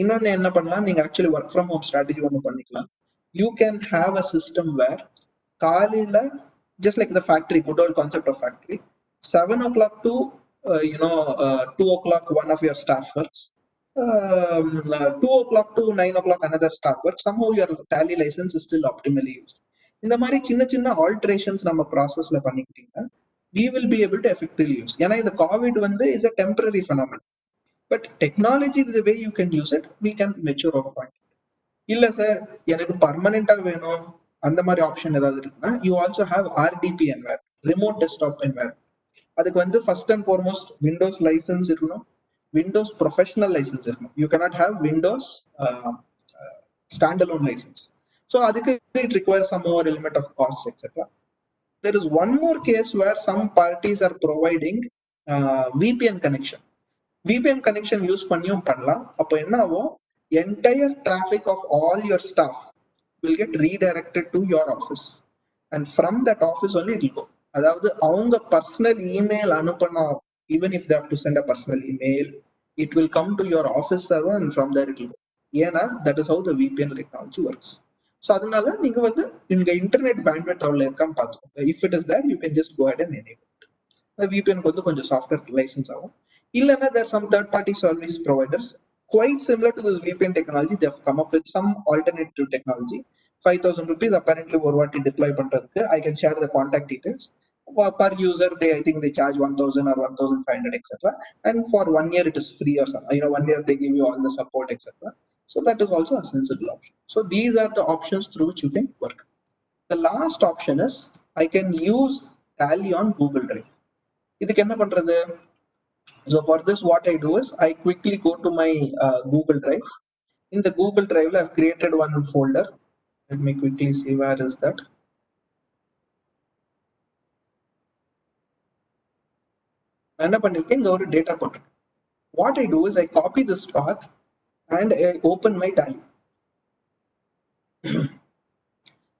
இன்னொன்னு என்ன பண்ணலாம், நீங்க actually work from home strategy ஒன்று பண்ணிக்கலாம். You can have a system where காலையில, just like the factory, good old concept of factory, 7 o'clock to 2 o'clock one of your staff works, 2 o'clock to 9 o'clock another staff works. Somehow your Tally license is still optimally used. இந்த மாதிரி சின்ன சின்ன alterations நம்ம ப்ராசஸ்ல பண்ணிக்கிட்டீங்கன்னா we will be able to effectively use. ஏன்னா இந்த Covid வந்து is a temporary phenomenon, but technology, the way you can use it, we can mature over point. இல்ல சார், எனக்கு பர்மனெண்டா வேணும், அந்த மாதிரி ஆப்ஷன் ஏதாவது இருக்குன்னா, you also have RDP environment, remote desktop environment. அதுக்கு வந்து first and foremost Windows licence இருக்கணும், விண்டோஸ் ப்ரொஃபஷனல் லைசன்ஸ் இருக்கணும். You cannot have Windows standalone license. So அதுக்கு it requires some more element of costs, etc. There is one more case where some parties are providing VPN connection. VPN connection use பண்ணியும் பண்ணலாம். அப்போ என்ன ஆகும், entire traffic of all your staff will get redirected to your office, and from that office only it will go. அதாவது அவங்க personal email அனுப்பினா, even if they have to send a personal email, it will come to your office server and from there it will go. ஏன்னா that is how the VPN technology works. So அதனால நீங்க வந்து இங்க internet bandwidth அவ்வளவு இருக்கான்னு பார்த்துக்கோங்க. If it is there, you can just go ahead and enable it. The VPN வந்து கொஞ்சம் சாஃப்ட்வேர் லைசன்ஸ் ஆகும். இல்லைன்னா there are some third party service providers quite similar to this VPN technology. They have come up with some alternative technology. 5,000 rupees apparently ஒரு வாட்டி deploy பண்றதுக்கு. I can share the contact details. Per user, I think they charge 1,000 or 1,500, etc. And for 1 year, it is free or something. 1 year they give you all the support, etc. So that is also a sensible option. So these are the options through which you can work. The last option is I can use Tally on Google Drive. இதுக்கு என்ன பண்றது? So for this, what I do is I quickly go to my Google Drive. In the Google Drive, I've created one folder. Let me quickly see where is that. என்ன பண்ணிருக்கேன், இங்க ஒரு data போட்டிருக்கேன். What I do is I copy this path and I open my Tally.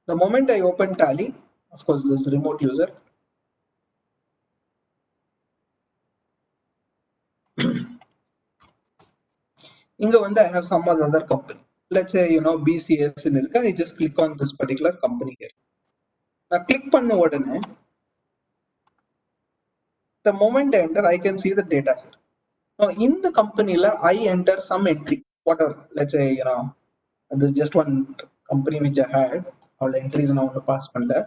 The moment I open Tally, of course, this remote user, inga vanda I have some other company. Let's say, BCS in irka, I just click on this particular company here. Now click panna odane, the moment I enter, I can see the data here. Now in the company I enter some entry, whatever. Let's say, this is just one company which I had. All entries now pass panna.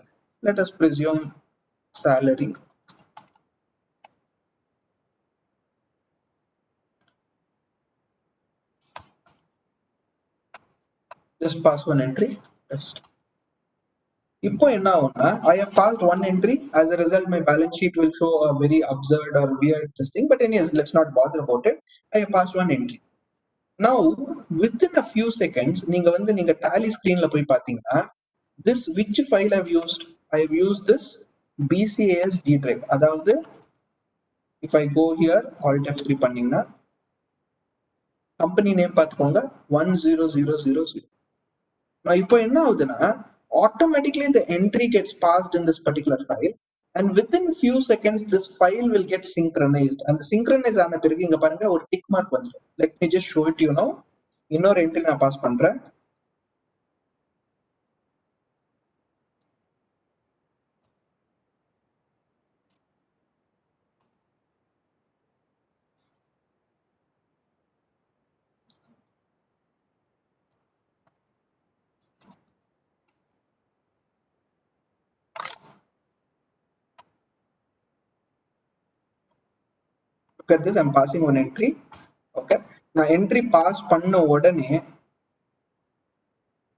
Let us presume salary. Just pass one entry. Test. இப்போ என்ன ஆகும்னா, I have passed one entry. As a result, my balance sheet will show a very absurd or weird this thing. But anyways, let's not bother about it. I have passed one entry. Now, within a few seconds, நீங்க Tally screenல போய் பாத்தீங்கன்னா, this which file I've used? I've used this BCAS D drive. அதாவது, if I go here, Alt F3 பண்ணீங்கன்னா, company name பார்த்துக்கோங்க 10000. Now, இப்போ என்ன ஆகுதுன்னா, automatically the entry gets passed in this particular file, and within few seconds this file will get synchronized. And the synchronize ஆன பிறகு இங்க பாருங்க ஒரு tick mark வந்துரும். Let me just show it to you now. இன்னொரு entry நான் pass பண்றேன். Look at this, I'm passing one entry. Okay, நான் entry pass பண்ண உடனே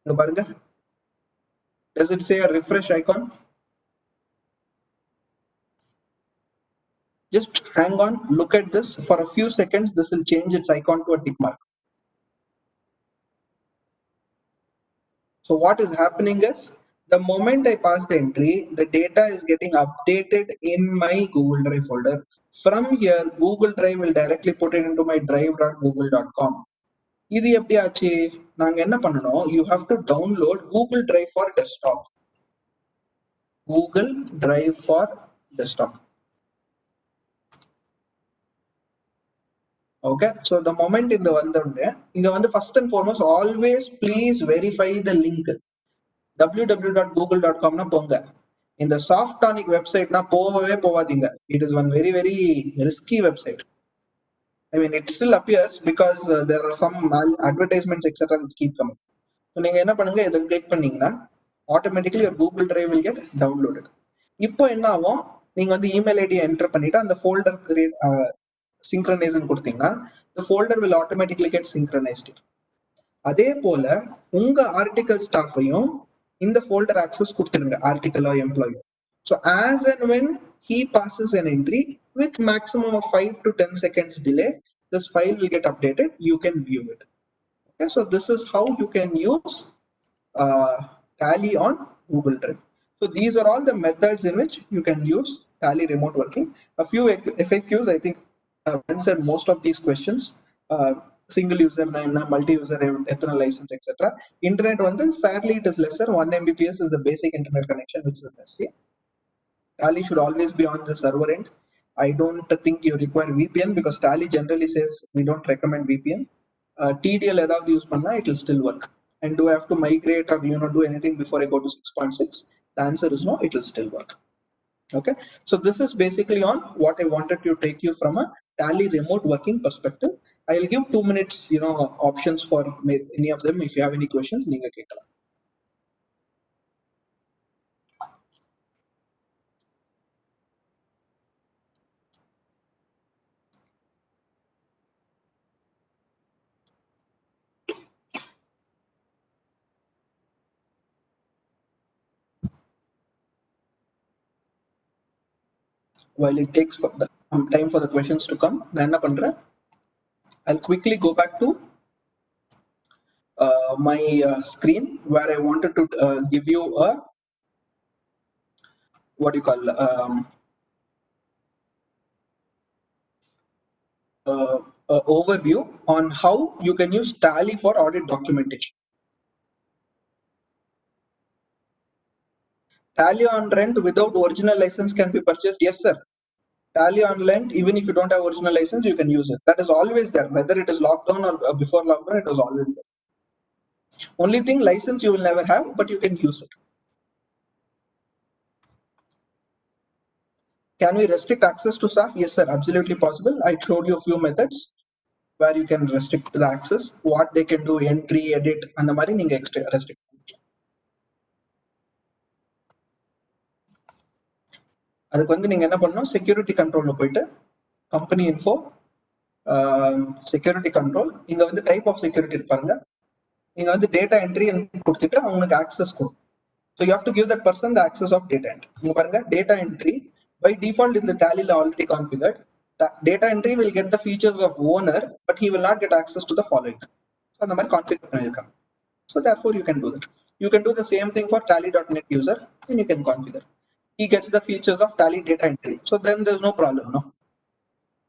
இங்க பாருங்க, does it say a refresh icon? Just hang on, look at this. For a few seconds this will change its icon to a tick mark. So what is happening is, the moment I pass the entry, the data is getting updated in my Google Drive folder. From here, Google Drive will directly put it into my drive.google.com. இது எப்படி ஆச்சு? நாங்க என்ன பண்ணணும், you have to download Google Drive for desktop. Google Drive for desktop. Okay, so the moment in the vandu first and foremost, always please verify the link. www.google.com na ponga. In the Softonic website na povave povadinga. It is one very, very risky website. I mean, it still appears because there are some advertisements, etc. which keep coming. So நீங்க என்ன பண்ணுங்க, இதை click பண்ணீங்கன்னா automatically your Google Drive will get downloaded. இப்போ என்ன ஆகும், நீங்க email ID enter பண்ணிட்டு அந்த ஃபோல்டர் கிரியேட் synchronization கொடுத்தீங்கன்னா the folder will automatically get synchronized. அதே போல உங்க ஆர்டிகல் ஸ்டாஃபையும் இந்த ஃபோல்டர் ஆக்சஸ் கொடுத்துருங்க, ஆர்டிகலோ எம்ப்ளாயோ. So as and when he passes an entry, with maximum of 5 to 10 seconds delay, this file will get updated. You can view it. Okay, so this is how you can use Tally on Google Drive. So these are all the methods in which you can use Tally remote working. A few FAQs, I think I've answered most of these questions. Single user, multi-user, ethanol license, etc. Internet fairly it is lesser. 1 Mbps is the basic internet connection which is necessary. Tally should always be on the server end. I don't think you require VPN because Tally generally says we don't recommend VPN. TDL edavadhu use panna, it will still work. And do I have to migrate or do anything before I go to 6.6? The answer is no, it will still work. Okay, so this is basically on what I wanted to take you from a Tally remote working perspective. I will give 2 minutes, options for any of them. If you have any questions, neenga kekala. while it takes for the time for the questions to come, நான் என்ன பண்றேன், I'll quickly go back to my screen where I wanted to give you a what you call overview on how you can use Tally for audit documentation. Tally on rent without original license can be purchased. Yes, sir. Tally on rent, even if you don't have original license, you can use it. That is always there. Whether it is lockdown or before lockdown, it was always there. Only thing, license you will never have, but you can use it. Can we restrict access to staff? Yes, sir. Absolutely possible. I showed you a few methods where you can restrict the access, what they can do, entry, edit, and the மாதிரி நீங்க extra restrict. அதுக்கு வந்து நீங்க என்ன பண்ணணும், security கண்ட்ரோல்ல போயிட்டு company info security control, இங்க வந்து டைப் ஆஃப் செக்யூரிட்டி இருப்பாங்க, இங்க வந்து டேட்டா என்ட்ரி கொடுத்துட்டு அவங்களுக்கு ஆக்சஸ் கொடுக்கும். So you have to give that person the access of data entry. இங்க பாருங்க, data entry by default is the Tally already configured. Data entry will get the features of owner, but he will not get access to the following. So அந்த மாதிரி configure பண்ணிருக்காங்க. So therefore you can do that. You can do the same thing for Tally.net user, and you can configure. He gets the features of Tally data entry. So then there's no problem, no?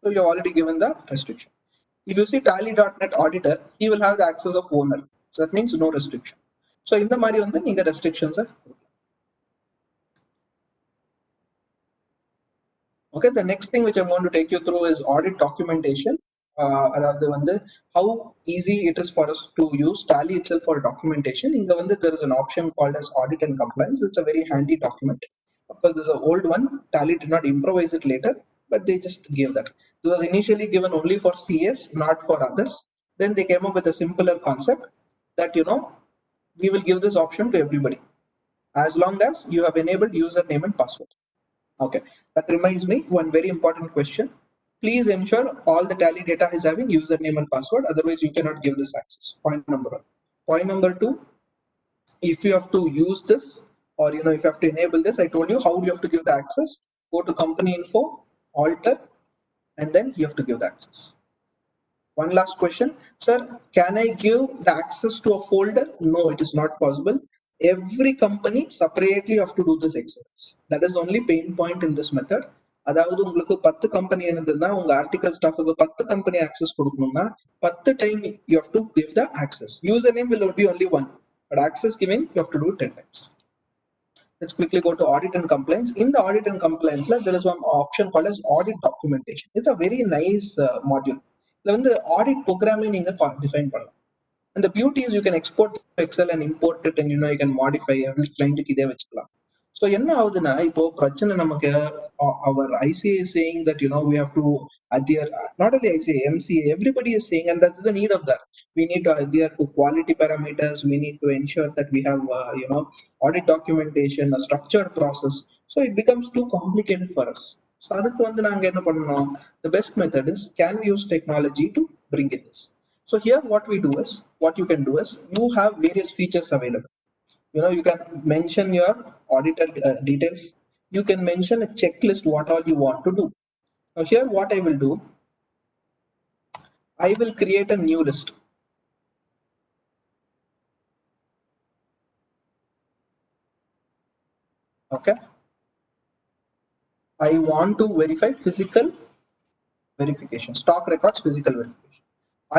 So you've already given the restriction. If you see Tally.net auditor, he will have the access of owner. So that means no restriction. So இந்த மாதிரி வந்து நீங்க restrictions. Okay, the next thing which I'm going to take you through is audit documentation. அதாவது வந்து how easy it is for us to use Tally itself for documentation. இங்க வந்து there is an option called as audit and compliance. It's a very handy document. Of course, there's an old one. Tally did not improvise it later, but they just gave that. It was initially given only for CS, not for others. Then they came up with a simpler concept that, you know, we will give this option to everybody as long as you have enabled username and password. Okay, that reminds me one very important question. Please ensure all the Tally data is having username and password, otherwise you cannot give this access. Point number one. Point number two, if you have to use this, or you know, if you have to enable this, I told you how you have to give the access. Go to company info, alter, and then you have to give the access. One last question, sir, can I give the access to a folder? No, it is not possible. Every company separately have to do this exercise. That is the only pain point in this method. அதாவது உங்களுக்கு 10 company இருந்ததுன்னா உங்க article ஸ்டாஃபுக்கு 10 company access கொடுக்கணும்னா 10 time you have to give the access. Username will be only one, but access giving you have to do 10 times. Let's quickly go to audit and compliance. In the audit and compliance, there is one option called as audit documentation. It's a very nice module. இதுல வந்து audit program நீங்க define பண்ணலாம். And the beauty is you can export to Excel and import it, and you know, you can modify every client இதே வச்சுக்கலாம். So என்ன ஆகுதுன்னா, இப்போ பிரச்சனை நமக்கு our ICA is saying that, you know, we have to adhere, not only ICA, MCA, everybody is saying, and that's the need of that. We need to adhere to quality parameters. We need to ensure that we have, you know, audit documentation, a structured process. So it becomes too complicated for us. So அதுக்கு வந்து நாங்க என்ன பண்ணணும்? The best method is, can we use technology to bring in this? So here what we do is, what you can do is, you have various features available. You know, you can mention your auditor details. You can mention a checklist, what all you want to do. Now here what I will do, I will create a new list. Okay. I want to verify physical verification, stock records, physical verification.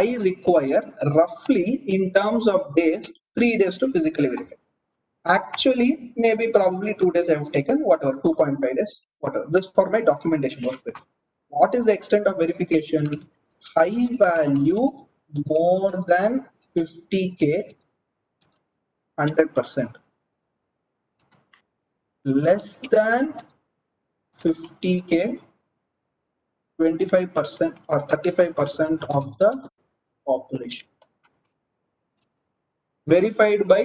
I require roughly in terms of days, 3 days to physically verify. Actually, maybe probably 2 days I have taken, whatever, 2.5 days, whatever. This for my documentation work with. What is the extent of verification? High value more than 50K, 100%. Less than 50K, 25% or 35% of the population. Verified by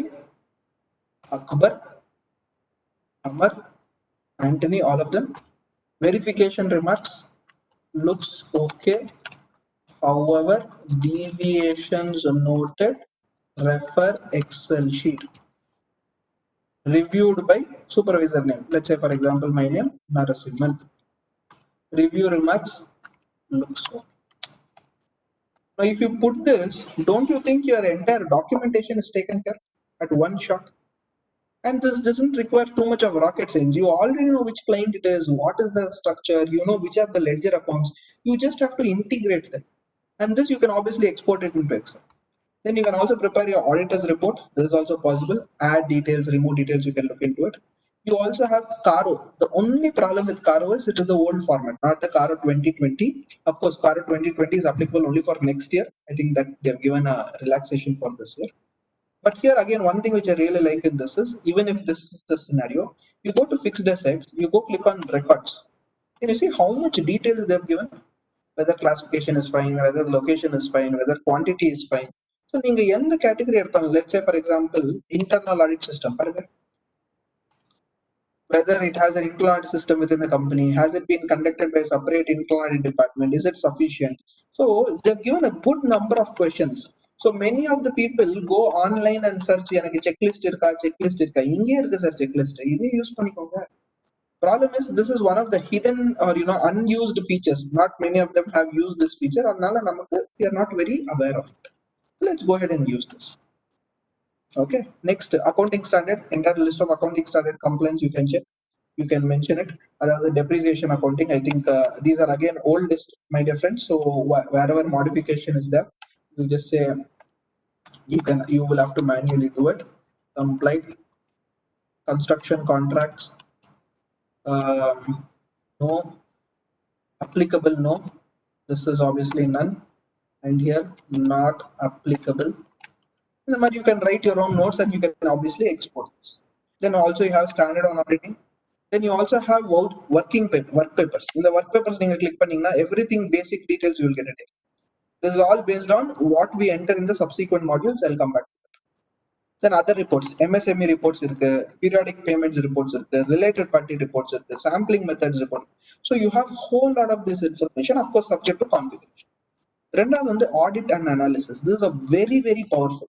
Akbar, Amar, Anthony, all of them. Verification remarks, looks okay. However, deviations noted, refer Excel sheet. Reviewed by supervisor name. Let's say, for example, my name, Narasimhan. Review remarks looks okay. Now, if you put this, don't you think your entire documentation is taken care at one shot? And this doesn't require too much of rocket science. You already know which client it is, what is the structure, you know which are the ledger accounts. You just have to integrate them. And this you can obviously export it into Excel. Then you can also prepare your auditor's report. This is also possible. Add details, remove details, you can look into it. You also have Caro. The only problem with Caro is it is the old format, not the Caro 2020. Of course, Caro 2020 is applicable only for next year. I think that they've given a relaxation for this year. But here again, one thing which I really like in this is, even if this is the scenario, you go to fixed assets, you go click on records. Can you see how much details they've given? Whether classification is fine, whether the location is fine, whether quantity is fine. So, நீங்க எந்த category எடுத்தாலும், let's say for example, internal audit system, பாருங்க. Whether it has an internal audit system within the company, has it been conducted by a separate internal audit department, is it sufficient? So they've given a good number of questions. So many of the people go online and search, எனக்கு checklist இருக்கா, checklist இருக்கா, இங்கே இருக்கு sir checklist, இதே use பண்ணிக்கோங்க. Problem is, this is one of the hidden or unused features. Not many of them have used this feature, அதனால நமக்கு we are not very aware of it. Let's go ahead and use this. Okay, next, accounting standard, entire list of accounting standard compliance you can check. You can mention it. The depreciation accounting, I think these are again old list, my dear friends. So wherever modification is there, you just say you will have to manually do it. Complied construction contracts, no. Applicable, no. This is obviously none, and here not applicable. You can write your own notes and you can obviously export this. Then also you have standard on auditing. Then you also have work papers. In the work papers, you click pannina, everything basic details you will get it. This is all based on what we enter in the subsequent modules. I'll come back to that. Then other reports, MSME reports, periodic payments reports, related party reports, sampling methods report. So you have a whole lot of this information, of course, subject to configuration. Rendavathu வந்து audit and analysis. This is a very, very powerful.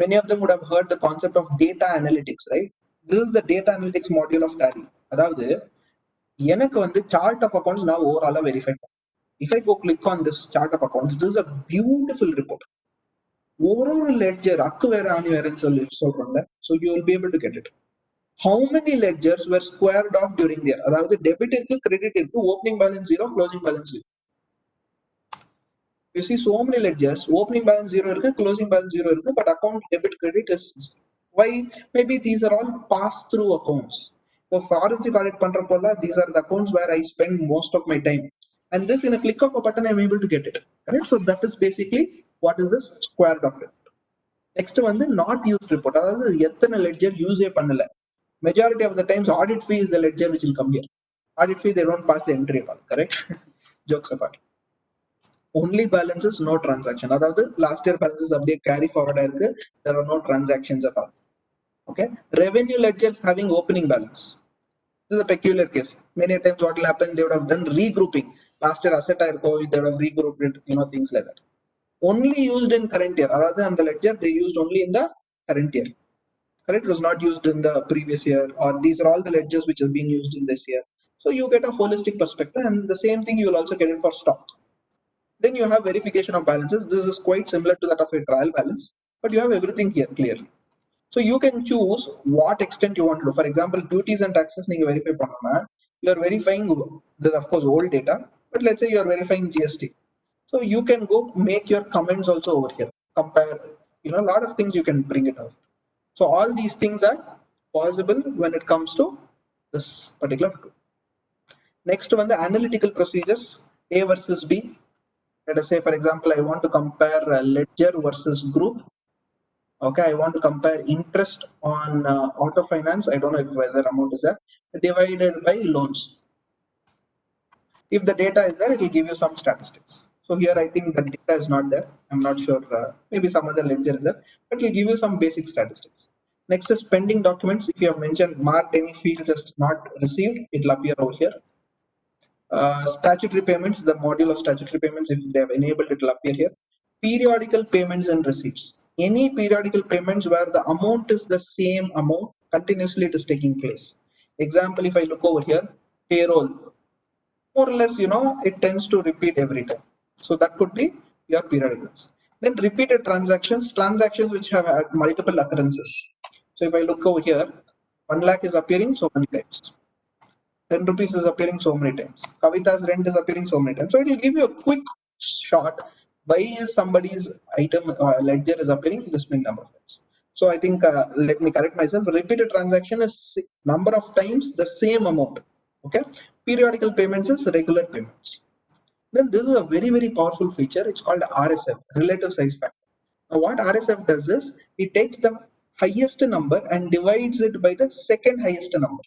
Many of them would have heard the concept of data analytics, right? This is the data analytics module of Tally. அதாவது எனக்கு வந்து chart of accounts now overall verify. If I go click on this chart of accounts, this is a beautiful report. Overall ledger, so you will be able to get it. How many ledgers were squared off during the year? அதாவது debit இருக்கு, credit இருக்கு, opening balance 0, closing balance 0. You see so many ledgers, opening balance 0 irukku, closing balance 0 irukku, but account debit credit is why? Maybe these are all pass-through accounts. For forensic audit பண்றப்போல, these are the accounts where I spend most of my time. And this, in a click of a button, I'm able to get it. Right? So that is basically what is this squared off report. Next one, the not used report. அதாவது எத்தனை ledger use பண்ணல. Majority of the times, audit fee is the ledger which will come here. Audit fee, they don't pass the entry at all, correct? Jokes apart. Only balances, no transaction. அதாவது last year balances அப்படியே carry forward ஆயிருக்கு. There are no transactions at all. Okay. Revenue ledgers having opening balance. This is a peculiar case. Many times what will happen, they would have done regrouping. Last year asset ஆயிருக்கோ, they would have regrouped it, things like that. Only used in current year. அதாவது அந்த ledger they used only in the current year. Correct? It was not used in the previous year, or these are all the ledgers which have been used in this year. So you get a holistic perspective, and the same thing you will also get it for stock. Then you have verification of balances. This is quite similar to that of a trial balance, but you have everything here clearly. So you can choose what extent you want to do. For example, duties and taxes, you verify பண்ணனும்னா, you are verifying the, of course, old data, but let's say you are verifying GST. So you can go make your comments also over here. Compare, a lot of things you can bring it out. So all these things are possible when it comes to this particular tool. Next one, the analytical procedures, A versus B. Let us say, for example, I want to compare ledger versus group. Okay, I want to compare interest on auto finance. I don't know if whether amount is there, divided by loans. If the data is there, it will give you some statistics. So here I think the data is not there. I'm not sure. Maybe some other ledger is there, but it will give you some basic statistics. Next is pending documents. If you have mentioned marked any fields as not received, it will appear over here. Statutory payments, the module of statutory payments, if they have enabled, it will appear here. Periodical payments and receipts. Any periodical payments where the amount is the same amount, continuously it is taking place. Example, if I look over here, payroll. more or less, it tends to repeat every time. So that could be your periodic ones. Then repeated transactions which have had multiple occurrences. So if I look over here, 1 lakh is appearing so many times. 10 rupees is appearing so many times. Kavita's rent is appearing so many times. So it will give you a quick shot. Why is somebody's item ledger is appearing this many number of times? So I think, let me correct myself. Repeated transaction is number of times the same amount. Okay. Periodical payments is regular payments. Then this is a very, very powerful feature. It's called RSF, relative size factor. Now what RSF does is it takes the highest number and divides it by the second highest number.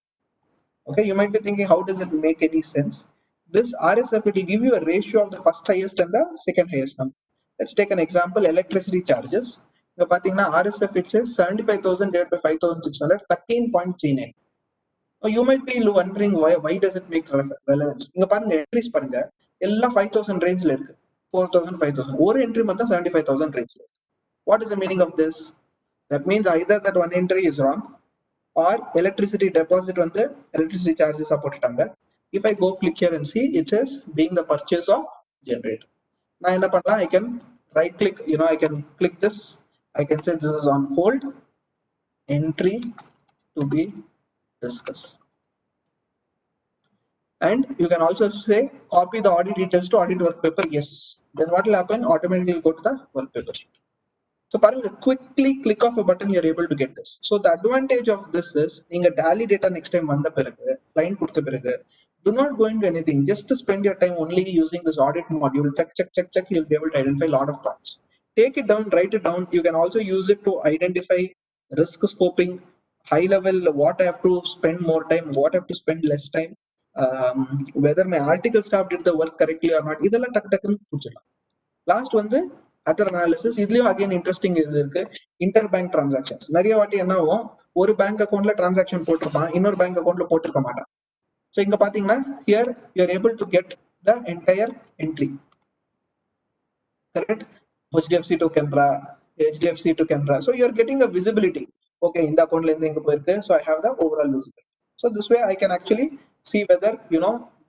Okay, you might be thinking, how does it make any sense? This RSF, it will give you a ratio of the first highest and the second highest number. Let's take an example, electricity charges. The RSF, it says 75,000 divided by 5,600, 13.39. Now you might be wondering why does it make relevance? Entries parunga, ella 5,000 range la irukku, 4,000, 5,000. One entry mattum 75,000 range. What is the meaning of this? That means either that one entry is wrong, or electricity deposit on the electricity charges போட்டுட்டாங்க. If I go click here and see, it says being the purchase of generator. நான் என்ன பண்ணலாம், I can right click, I can click this, I can say this is on hold, entry to be discussed. And you can also say copy the audit details to audit work paper. Yes. Then what will happen? Automatically go to the work paper sheet. So quickly click off a button, you're able to get this. So the advantage of this is, you tally data next time on the client do not go into anything. Just to spend your time only using this audit module, check, you'll be able to identify a lot of points. Take it down, write it down. You can also use it to identify risk scoping, high level, what I have to spend more time, what I have to spend less time, whether my article staff did the work correctly or not. Idella tak last one, the other analysis. Idliyo again interesting is interbank transactions. Nariya vaati enna avum, oru bank account la transaction potirpan, innor bank account la potirka maata. So inga pathina, here you are able to get the entire entry. Correct? HDFC to Canara, HDFC to Canara. So you are getting a visibility. Okay, in the account la inga poirukku, so I have the overall visibility. So this way I can actually see whether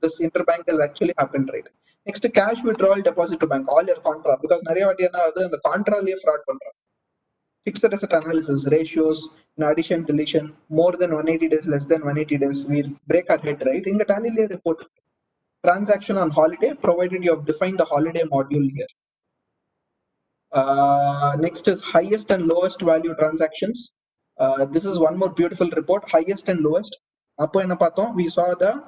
this interbank has actually happened, right? Next, cash withdrawal deposit to bank, all your contra, because nariya vaati enna adu the contra liye fraud pandra. Fixed asset analysis, ratios, in addition, deletion, more than 180 days, less than 180 days, we break our head, right? Inga tally liye report. Transaction on holiday, provided you have defined the holiday module here. Next is highest and lowest value transactions. This is one more beautiful report, highest and lowest. Appo enna paathom, we saw the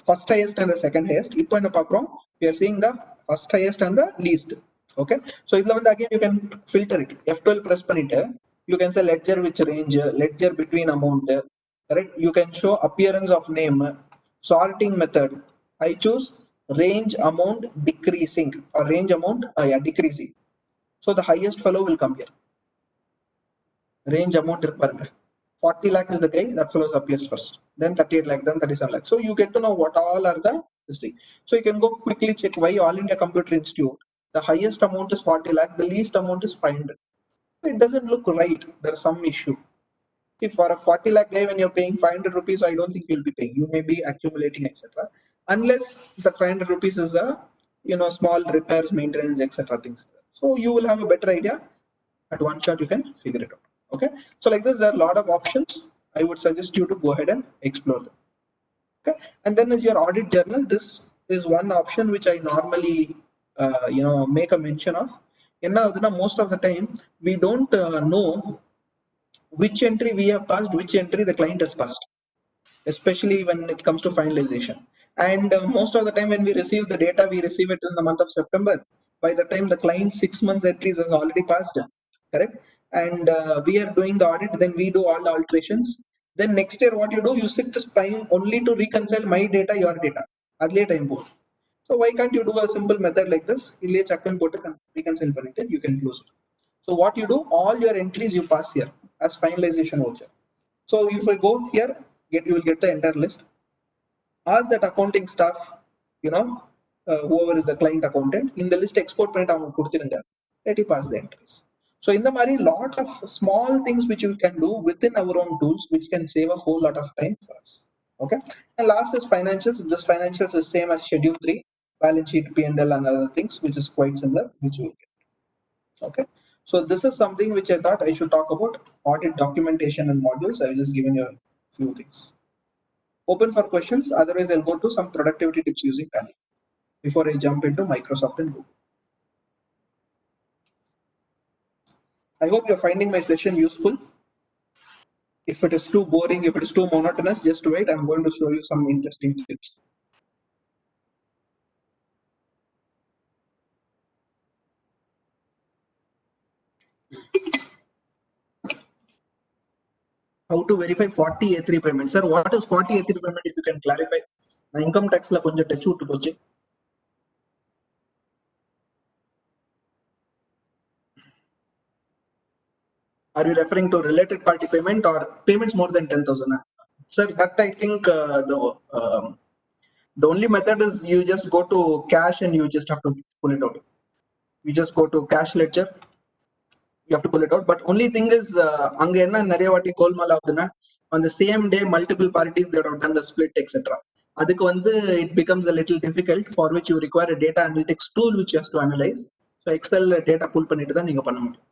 first highest and the second highest. Ipo enna paakrom, we are seeing the first highest and the least. Okay, so idla vanda again you can filter it. F12 press pannite, you can say ledger which range, ledger between amount, correct? You can show appearance of name, sorting method. I choose range amount decreasing or range amount decreasing. So the highest fellow will come here. Range amount 40 lakh is the guy, that fellow appears first. Then 38 lakh, then 37 lakh. So you get to know what all are this thing. So you can go quickly check why All India Computer Institute, the highest amount is 40 lakh, the least amount is 500. It doesn't look right. There's some issue. If for a 40 lakh guy, when you're paying 500 rupees, I don't think you'll be paying. You may be accumulating, etc. Unless the 500 rupees is a small repairs, maintenance, etc. things. So you will have a better idea. At one shot, you can figure it out. Okay. So like this, there are a lot of options. I would suggest you to go ahead and explore them. Okay. And then is your audit journal. This is one option which I normally make a mention of. Most of the time we don't know which entry we have passed, which entry the client has passed, especially when it comes to finalization. And most of the time when we receive the data, we receive it in the month of September. By the time the client 6 months entries has already passed, correct? And we are doing the audit, then we do all the alterations. Then next year what you do, you sit this time only to reconcile my data, your data. Adle time board. So why can't you do a simple method like this? Reconcile it, you can close it. So what you do, all your entries you pass here as finalization voucher. So if I go here, you will get the entire list. Ask that accounting staff, whoever is the client accountant, in the list export print let you pass the entries. So in the Mari, lot of small things which you can do within our own tools, which can save a whole lot of time for us. Okay, and last is financials. This financials is same as schedule 3, balance sheet, P&L and other things, which is quite similar, which you will get. Okay, so this is something which I thought I should talk about, audit documentation and modules. I've just given you a few things. Open for questions, otherwise I'll go to some productivity tips using Tally before I jump into Microsoft and Google. I hope you're finding my session useful. If it is too boring, if it is too monotonous, just wait. I'm going to show you some interesting tips. How to verify 40A3 payment? Sir, what is 40A3 payment if you can clarify? My income tax la konja touch vittu pochu. Are you referring to related party payment or payments more than 10,000? Sir, that I think the only method is you just go to cash and you just have to pull it out. You just go to cash ledger, you have to pull it out. But only thing is, anga enna nariya vaati kolmala avuduna, on the same day multiple parties they have done the split, etc. Adukku vandu it becomes a little difficult, for which you require a data analytics tool which you has to analyze. So Excel data pull பண்ணிட்டு தான் நீங்க பண்ண முடியும்.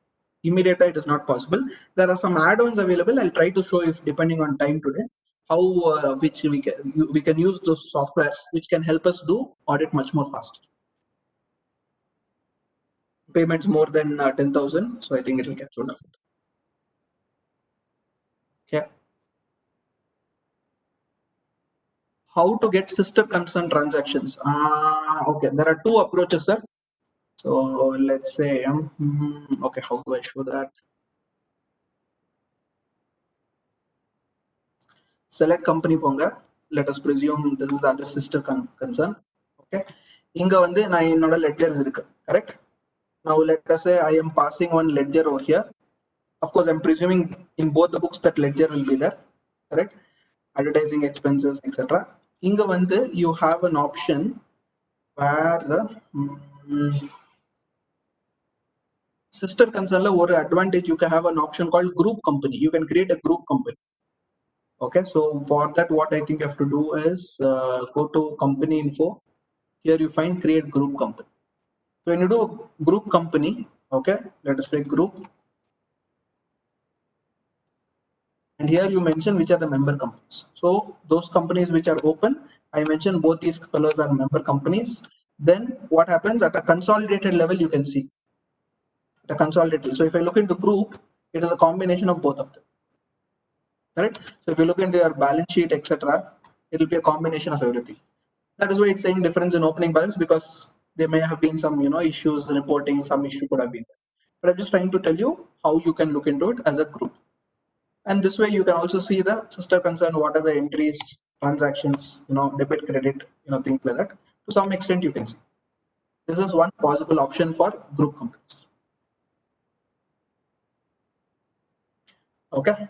Immediately it is not possible. There are some add-ons available. I'll try to show if depending on time today how which we can use those softwares which can help us do audit much more fast. Payments more than 10,000, so I think it will catch on of it. Okay. How to get sister concern transactions? Okay, there are two approaches, sir. So let's say, okay, how do I show that? Select company ponga. Let us presume this is the other sister concern. Okay, inga vande na enoda ledgers irukku, correct? Now let us say I am passing one ledger over here. Of course, I'm presuming in both the books that ledger will be there, correct? Advertising expenses, etc. Inga vande you have an option where sister concern la or advantage, you can have an option called group company. You can create a group company. Okay, so for that what I think you have to do is go to company info. Here you find create group company. So when you do group company, okay, let us say group, and here you mention which are the member companies. So those companies which are open, I mentioned both these fellows are member companies. Then what happens at a consolidated level, you can see the consolidated. So if I look into group, it is a combination of both of them. Correct? So if you look into your balance sheet, etc., it will be a combination of everything. That is why it's saying difference in opening balance, because there may have been some issues reporting, some issue could have been there. But I'm just trying to tell you how you can look into it as a group. And this way you can also see the sister concern, what are the entries, transactions, debit, credit, things like that. To some extent you can see. This is one possible option for group companies. Okay.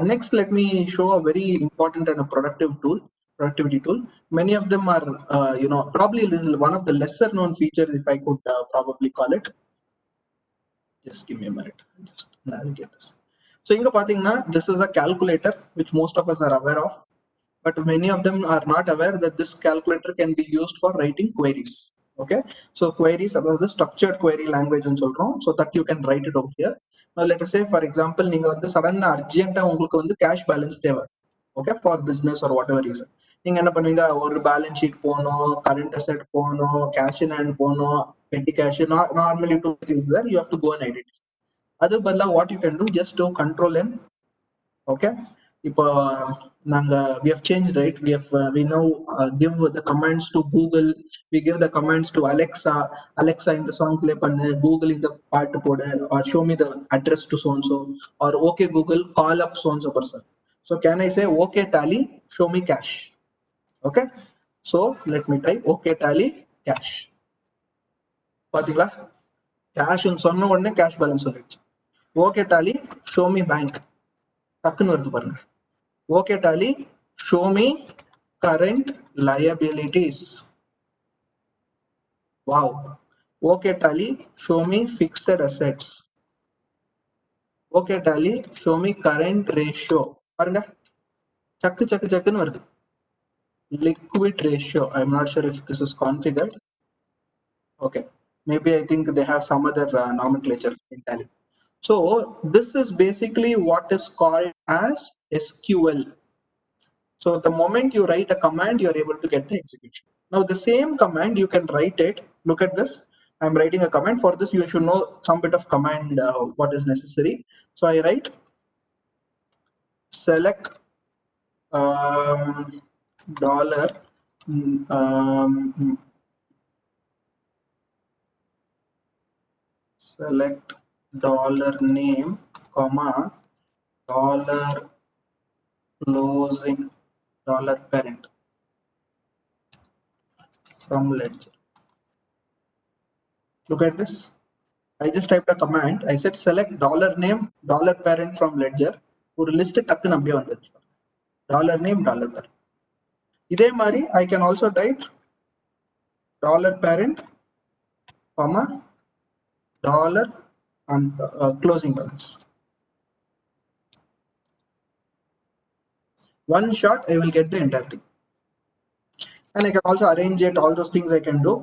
Next, let me show a very important and a productivity tool. Many of them are, probably this is one of the lesser known features, if I could probably call it. Just give me a minute. Just navigate this. So, this is a calculator which most of us are aware of, but many of them are not aware that this calculator can be used for writing queries. Okay, so queries about the structured query language and so on, so that you can write it over here. Now let us say, for example, you have the sudden urgent cash balance தேவை. Okay, for business or whatever reason, நீங்க என்ன பண்ணுவீங்க, ஒரு balance sheet போகணும், current asset போகணும், cash in hand போகணும், petty cash, normally two things there you have to go and edit. அது பதிலா what you can do, just do control N. Okay, we have changed, right? We now give the commands to Google. We give the commands to Alexa in the song play pannu, Google in the part podu, or show me the address to so and so, or okay Google, call up so and so person. So can I say okay Tally, show me cash? Okay, so let me type okay Tally cash. பாத்தீங்களா, cash ன்னு சொன்ன உடனே cash balance சொல்லிடுச்சு. Okay Tally, show me bank. டக்குன்னு வருது பாருங்க. Okay Tally, show me current liabilities. Wow. Okay Tally, show me fixed assets. Okay Tally, show me current ratio. பாருங்க, சக்குன்னு வருது. Liquid ratio, I'm not sure if this is configured. Okay, maybe I think they have some other nomenclature in Tally. So this is basically what is called as SQL. So the moment you write a command, you're able to get the execution. Now the same command, you can write it. Look at this. I'm writing a command. For this, you should know some bit of command, what is necessary. So I write select dollar select dollar name, comma, dollar closing, dollar parent from ledger. Look at this. I just typed a command. I said select dollar name, dollar parent from ledger. ஒரு list டக்குன்னு அப்படியே வந்துச்சு. Dollar name, dollar parent. இதே மாதிரி I can also type dollar parent, comma, dollar and closing balance. One shot, I will get the entire thing. And I can also arrange it, all those things I can do.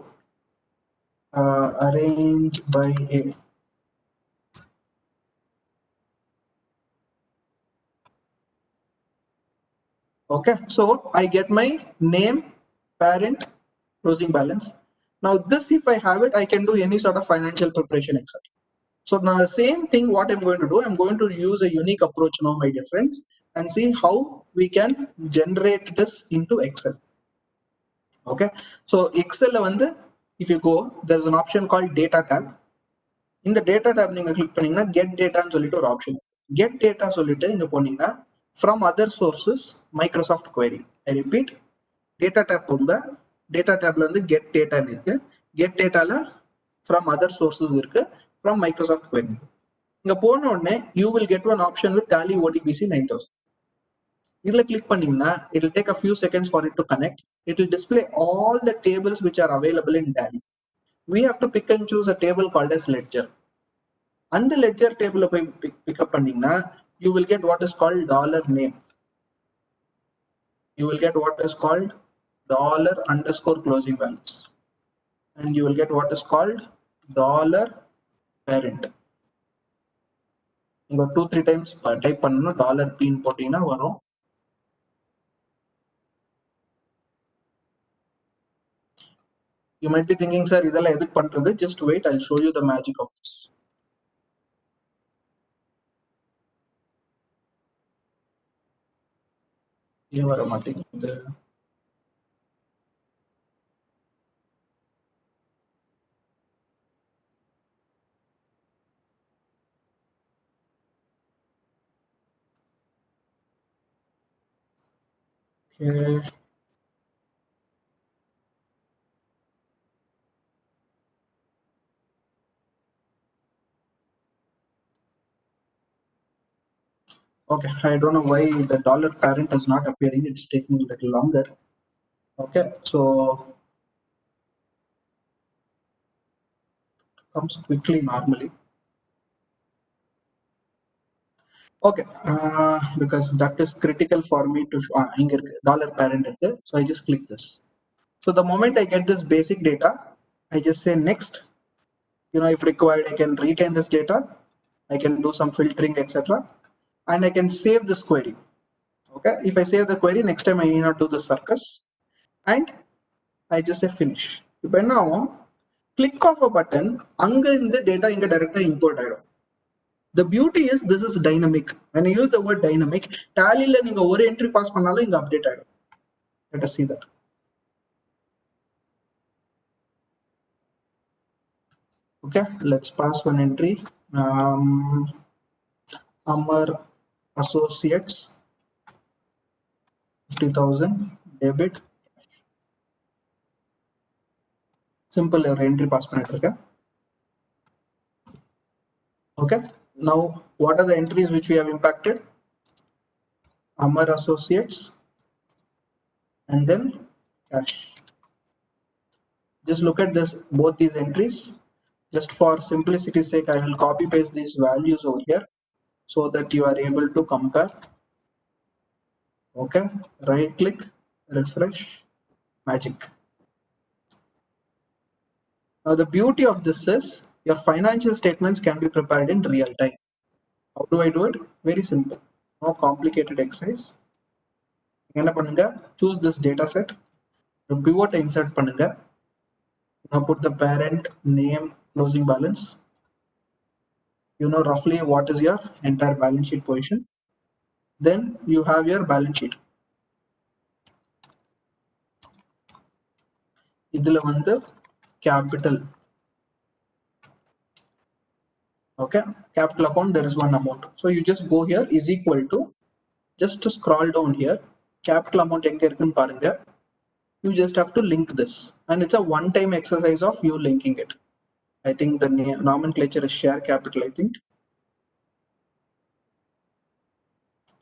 Arrange by a. Okay, so I get my name, parent, closing balance. Now this, if I have it, I can do any sort of financial preparation, etc. So now the same thing, what I'm going to do, I'm going to use a unique approach now, my dear friends, and see how we can generate this into Excel. Okay, so Excel, if you go, there's an option called data tab. In the data tab, you click on get data and or option. Get data from other sources, Microsoft query. I repeat, data tab data tab get data get data from other sources from Microsoft query. You will get one option with Tally ODBC 9000. Click it will take a few seconds for it to connect. It will display all the tables which are available in Tally. We have to pick and choose a table called as ledger. And the ledger table pick up you will get what is called dollar name. You will get what is called dollar underscore closing balance. And you will get what is called dollar parent. You got 2-3 times type dollar pin potina varum. You might be thinking, sir, just wait, I'll show you the magic of this. Okay. Okay, I don't know why the dollar parent is not appearing. It's taking a little longer. Okay, so comes quickly normally. Okay, because that is critical for me to show dollar parent. So I just click this. So the moment I get this basic data, I just say next. If required, I can retain this data. I can do some filtering, etc. And I can save this query. Okay, if I save the query, next time I need not do the circus. And I just say finish. Now, click of a button, in the data inga directly import. The beauty is this is dynamic. When I use the word dynamic, Tally la neenga one entry pass pannalum inga update aidum. Let us see that. Okay, let's pass one entry. Amar Associates 50,000 debit. Simple entry pass panniterken. Okay, now what are the entries which we have impacted? Amar Associates and then cash. Just look at this, both these entries. Just for simplicity's sake, I will copy paste these values over here so that you are able to compare. Okay, right click, refresh, magic. Now the beauty of this is your financial statements can be prepared in real time. How do I do it? Very simple. No complicated exercise. என்ன பண்ணுங்க, choose this data set, the pivot insert பண்ணுங்க. Now put the parent name, closing balance. You know roughly what is your entire balance sheet position. Then you have your balance sheet. இதுல வந்து capital. Okay, capital account, there is one amount. So you just go here is equal to, just to scroll down here, capital amount எங்க இருக்குன்னு பாருங்க. You just have to link this, and it's a one-time exercise of you linking it. I think the nomenclature is share capital. I think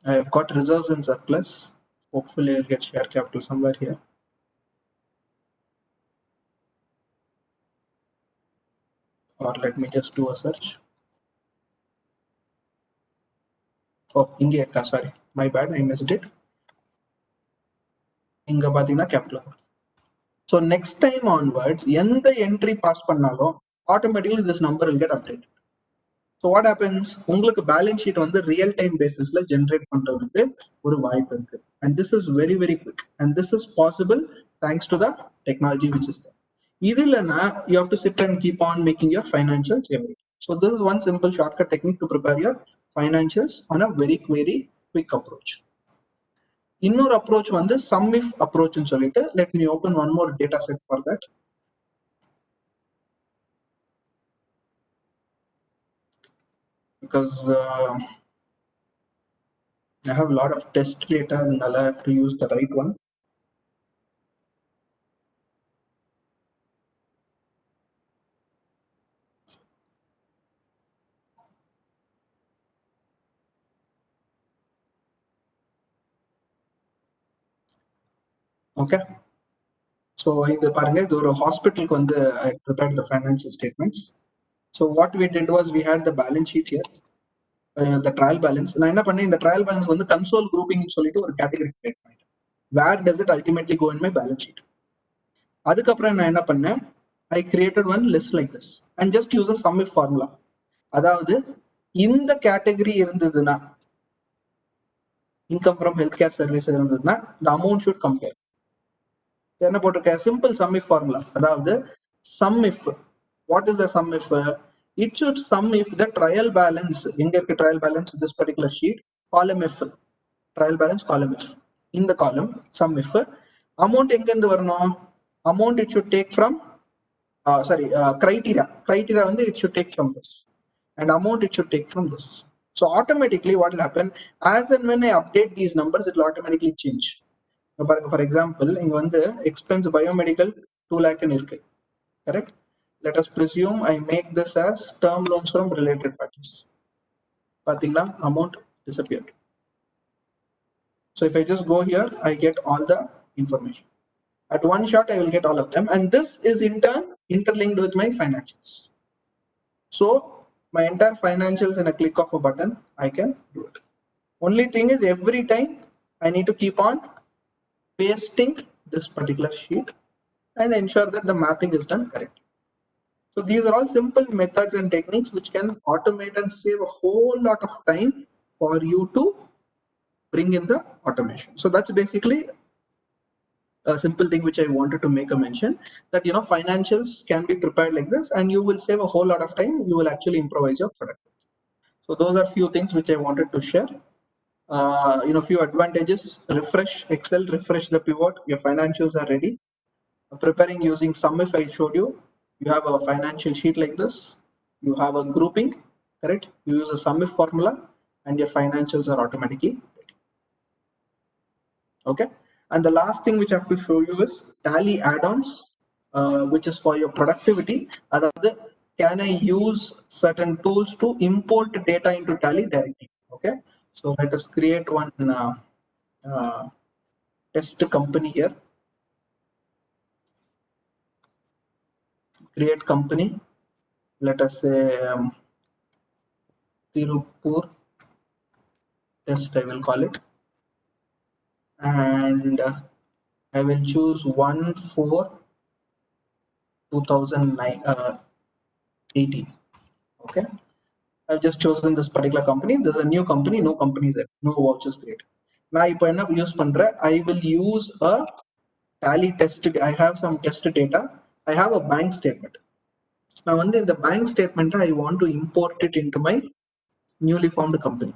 I have got reserves and surplus. Hopefully I'll get share capital somewhere here. Or let me just do a search. Oh, inge sorry, my bad, I missed it. Inga pathina capital. So next time onwards, the entry pass pannalo, automatically this number will get updated. So what happens? உங்களுக்கு balance sheet வந்து real time basisல generate பண்றதுக்கு ஒரு வாய்ப்பு இருக்கு. And this is very very quick. And this is possible thanks to the technology which is there. இதுலனா you have to sit and keep on making your financials every day. So this is one simple shortcut technique to prepare your financials on a very very quick approach. இன்னொரு approach வந்து sum if approach ன்னு சொல்லிட்டு, let me open one more data set for that. Because I have a lot of test data and I have to use the right one. Okay. So இந்த பாருங்க, இது ஒரு ஹாஸ்பிட்டலுக்கு வந்து I prepared the financial statements. So what we did was we had the balance sheet here, the trial balance. நான் என்ன பண்ணேன், இந்த trial balance வந்து console grouping னு சொல்லிட்டு ஒரு category create பண்ணிட்டேன். Where does it ultimately go in my balance sheet? அதுக்கப்புறம் நான் என்ன பண்ணேன், I created one list like this and just use a sum if formula. அதாவது இந்த கேட்டகரி இருந்ததுன்னா, income from healthcare service இருந்ததுன்னா, the amount should compare. என்ன போட்டிருக்க, simple sum if formula. அதாவது sum if, what is the sum if? It should sum if the trial balance, எங்க இருக்கு trial balance, this particular sheet, column F, trial balance column F. In the column sum if, amount எங்க இருந்து வரணும், amount it should take from criteria வந்து it should take from this, and amount it should take from this. So automatically what will happen, as and when I update these numbers, it will automatically change. For example, இங்க வந்து expense biomedical 2 lakh இருக்கு, correct? Let us presume I make this as term loans from related parties. பாத்தீங்களா, amount disappeared. So if I just go here, I get all the information. At one shot, I will get all of them, and this is in turn interlinked with my financials. So my entire financials in a click of a button, I can do it. Only thing is, every time I need to keep on pasting this particular sheet and ensure that the mapping is done correctly. So these are all simple methods and techniques which can automate and save a whole lot of time for you to bring in the automation. So that's basically a simple thing which I wanted to make a mention, that financials can be prepared like this and you will save a whole lot of time. You will actually improvise your product. So those are few things which I wanted to share. Few advantages: refresh Excel, refresh the pivot, your financials are ready. Preparing using sum if I showed you, you have a financial sheet like this, you have a grouping, correct? You use a sum if formula and your financials are automatically ready. Okay. And the last thing which I have to show you is Tally add-ons, which is for your productivity. Other, can I use certain tools to import data into Tally directly? Okay. So let us create one test company here. Create company. Let us say Tirupur test, I will call it. and I will choose 1/4/2018. Okay, I've just chosen this particular company. There's a new company, no companies there, no vouchers created. Now இப்போ என்ன use பண்றேன், I will use a tally test. I have some test data. I have a bank statement. Now வந்து இந்த bank statement I want to import it into my newly formed company.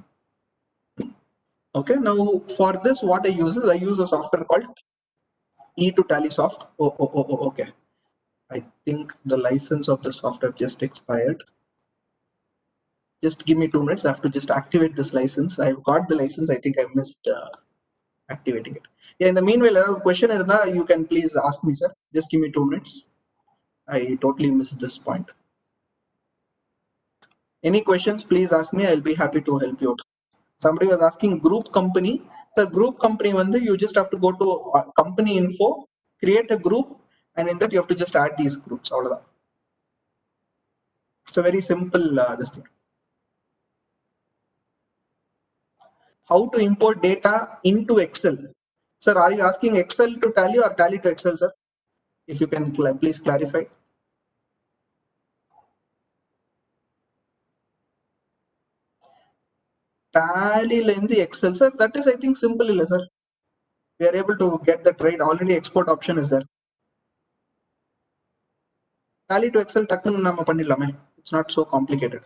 Okay, now for this what I use is I use a software called E2TallySoft. Okay. I think the license of the software just expired. Just give me 2 minutes. I have to just activate this license. I've got the license. I think I missed activating it. Yeah, in the meanwhile, a question you can please ask me, sir. Just give me 2 minutes. I totally missed this point. Any questions, please ask me. I'll be happy to help you out. Somebody was asking group company. So group company, you just have to go to company info, create a group, and in that you have to just add these groups. All of that. It's a very simple this thing. How to import data into Excel? Sir, are you asking Excel to Tally or Tally to Excel, sir? If you can please clarify. Tally in the Excel, sir. That is, I think, simple, sir. We are able to get that right. Already export option is there. Tally to Excel, it's not so complicated.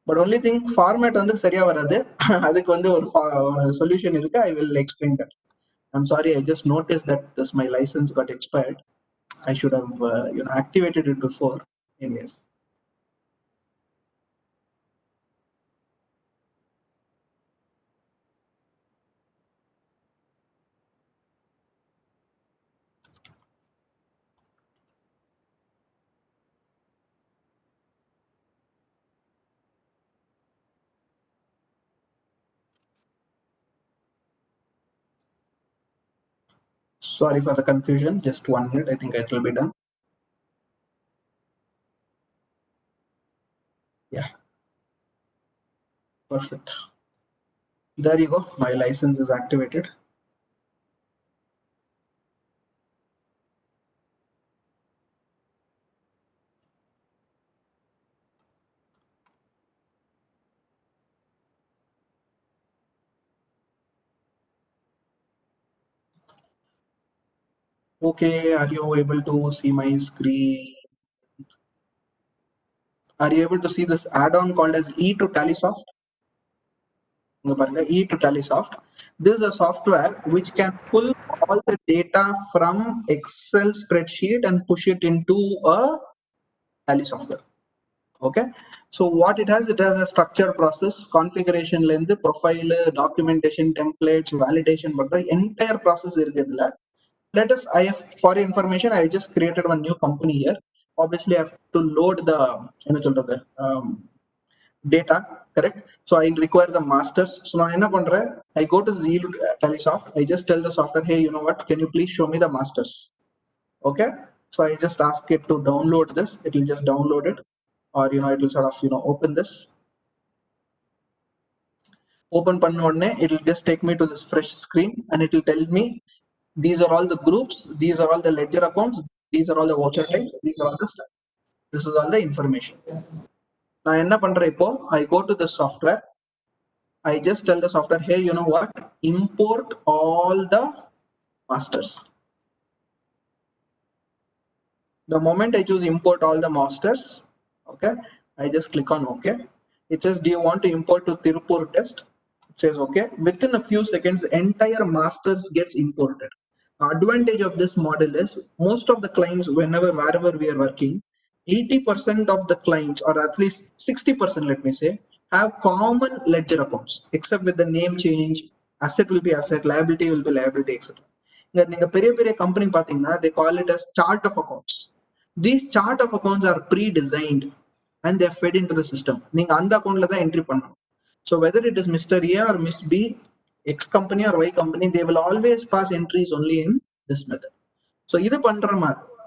But only thing, format வந்து சரியா வராது. அதுக்கு வந்து ஒரு solution இருக்கு. I will explain that. I'm sorry, I just noticed that my license got expired. I should have activated it before. Anyways. Sorry for the confusion. Just 1 minute. I think it will be done. Yeah. Perfect. There you go. My license is activated. Okay, are you able to see my screen? Are you able to see this add-on called as E2TallySoft? E2TallySoft. This is a software which can pull all the data from Excel spreadsheet and push it into a Tally software. Okay, so what it has a structured process, configuration length, profile, documentation, templates, validation, but the entire process is there. Let us, for information, I just created one new company here. Obviously, I have to load the data, correct? So I require the masters. So now I go to the TallySoft. I just tell the software, hey, you know what? Can you please show me the masters? Okay. So I just ask it to download this. It will just download it, or it will sort of open this. Open panna, it will just take me to this fresh screen, and it will tell me these are all the groups, these are all the ledger accounts, these are all the voucher types, these are all the stuff. This is all the information. Now enna pandra ipo, I go to the software. I just tell the software, hey, you know what? Import all the masters. The moment I choose import all the masters, okay, I just click on OK. It says, do you want to import to Tirupur test? It says okay. Within a few seconds, entire masters gets imported. The advantage of this model is most of the clients, wherever we are working, 80% of the clients, or at least 60%, let me say, have common ledger accounts, except with the name change, asset will be asset, liability will be liability, etc. Company, they call it as chart of accounts. These chart of accounts are pre-designed and they are fed into the system. Entry so whether it is Mr. A or Miss B, X company or Y company, they will always pass entries only in this method. So this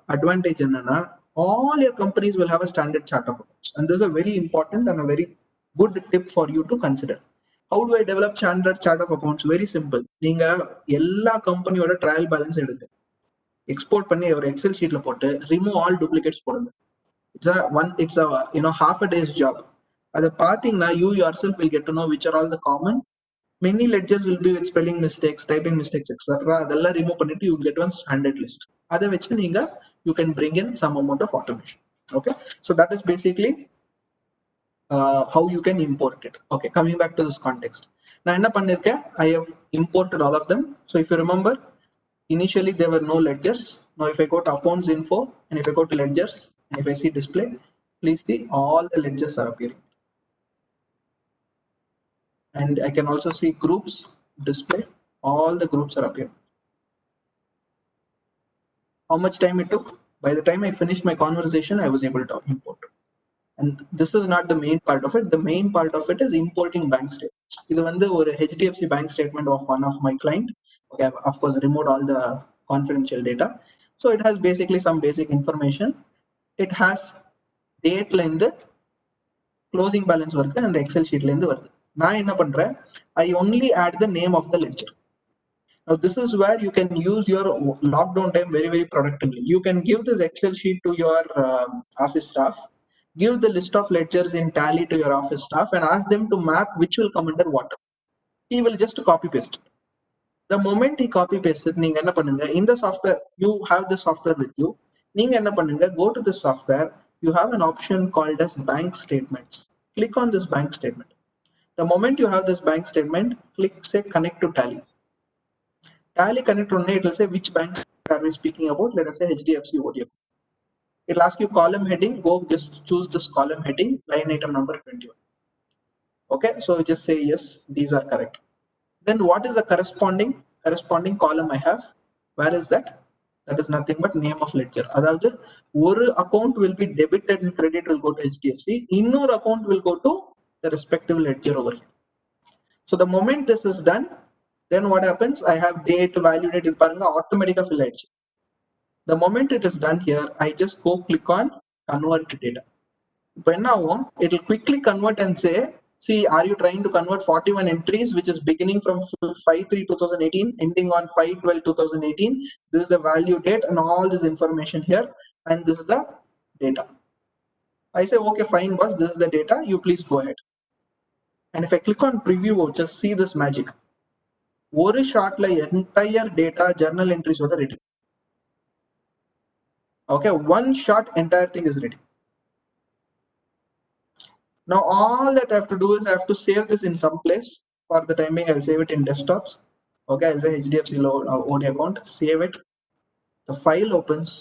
advantage enna, all your companies will have a standard chart of accounts, and this is a very important and a very good tip for you to consider. How do I develop chart of accounts? Very simple. நீங்க எல்லா கம்பெனியோட trial balance எடுங்க, export பண்ணி ஒரு XL ஷீட்ல போட்டு remove all duplicates போடுங்க. It's a half a day's job. அதை பார்த்தீங்கன்னா you yourself will get to know which are all the common. Many ledgers will be with spelling mistakes, typing mistakes, etc. அதெல்லாம் remove பண்ணிட்டு you get one standard list. அதை வச்சு நீங்க you can bring in some amount of automation. Okay, so that is basically how you can import it. Okay, coming back to this context. Now enna pannirken, I have imported all of them. So if you remember, initially there were no ledgers. Now if I go to accounts info and if I go to ledgers and if I see display, please see all the ledgers are appearing. And I can also see groups display, all the groups are appearing. How much time it took? By the time I finished my conversation, I was able to import. And this is not the main part of it. The main part of it is importing bank statements. இது வந்து ஒரு HDFC bank statement of one of my client. Okay, I've of course removed all the confidential data. So it has basically some basic information. It has date ல இருந்து closing balance வருது and Excel sheet ல இருந்து வருது. நான் என்ன பண்றேன்? I only add the name of the ledger. Now this is where you can use your lockdown time very, very productively. You can give this Excel sheet to your office staff, give the list of ledgers in Tally to your office staff and ask them to map which will come under what. He will just copy paste it. The moment he copy pastes it, நீங்க என்ன பண்ணுங்க, in the software, you have the software with you. நீங்க என்ன பண்ணுங்க, go to the software, you have an option called as bank statements. Click on this bank statement. The moment you have this bank statement, click say connect to Tally. Tally connect only, it will say which banks are we speaking about. Let us say HDFC ODF. It'll ask you column heading, go just choose this column heading, line item number 21. Okay, so just say yes, these are correct. Then what is the corresponding column I have? Where is that? That is nothing but name of ledger. அதாவது ஒரு account will be debited and credit will go to HDFC, இன்னொரு account will go to the respective ledger over here. So the moment this is done, then what happens? I have date, value date, இது பாருங்க automatically fill ஆயிடுச்சு. The moment it is done here, I just go click on convert data. இப்போ என்ன ஆகும்? It will quickly convert and say, see, are you trying to convert 41 entries which is beginning from 5/3/2018 ending on 5/12/2018? This is the value date and all this information here, and this is the data. I say okay, fine boss, this is the data, you please go ahead. And if I click on preview, just see this magic. ஒரு ஷாட்ல entire data journal entries ஓட ready. Okay, one shot entire thing is ready. Now all that I have to do is I have to save this in some place. For the time being, I'll save it in desktops. Okay, I'll say HDFC OD account, save it. The file opens.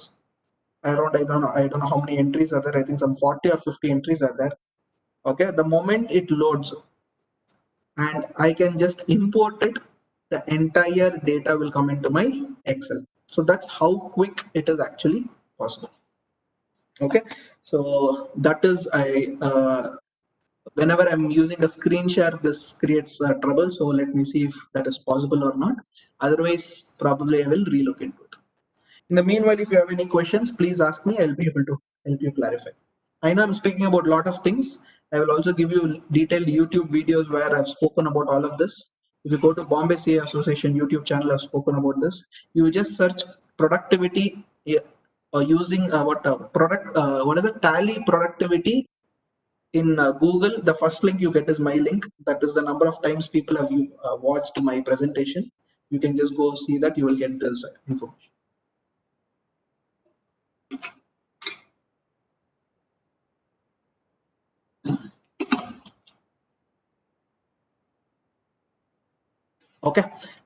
I don't know how many entries are there. I think some 40 or 50 entries are there. Okay, the moment it loads and I can just import it, the entire data will come into my Excel. So that's how quick it is actually possible. Okay, so that is whenever I'm using a screen share, this creates trouble. So let me see if that is possible or not. Otherwise, probably I will relocate to it. In the meanwhile, if you have any questions, please ask me. I'll be able to help you clarify. I know I'm speaking about a lot of things. I will also give you detailed YouTube videos where I've spoken about all of this. If you go to Bombay CA Association YouTube channel, I've spoken about this. You just search productivity using what is it? Tally productivity in Google. The first link you get is my link. That is the number of times people have watched my presentation. You can just go see that. You will get this information. Okay,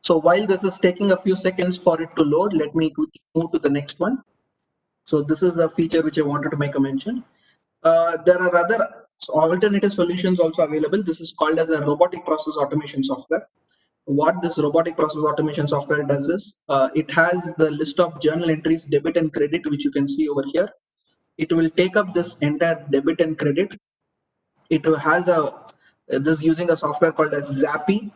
so while this is taking a few seconds for it to load, let me quickly move to the next one. So this is a feature which I wanted to make a mention. There are other alternative solutions also available. This is called as a robotic process automation software. What this robotic process automation software does is, it has the list of journal entries, debit and credit, which you can see over here. It will take up this entire debit and credit. It has this using a software called as Zappy.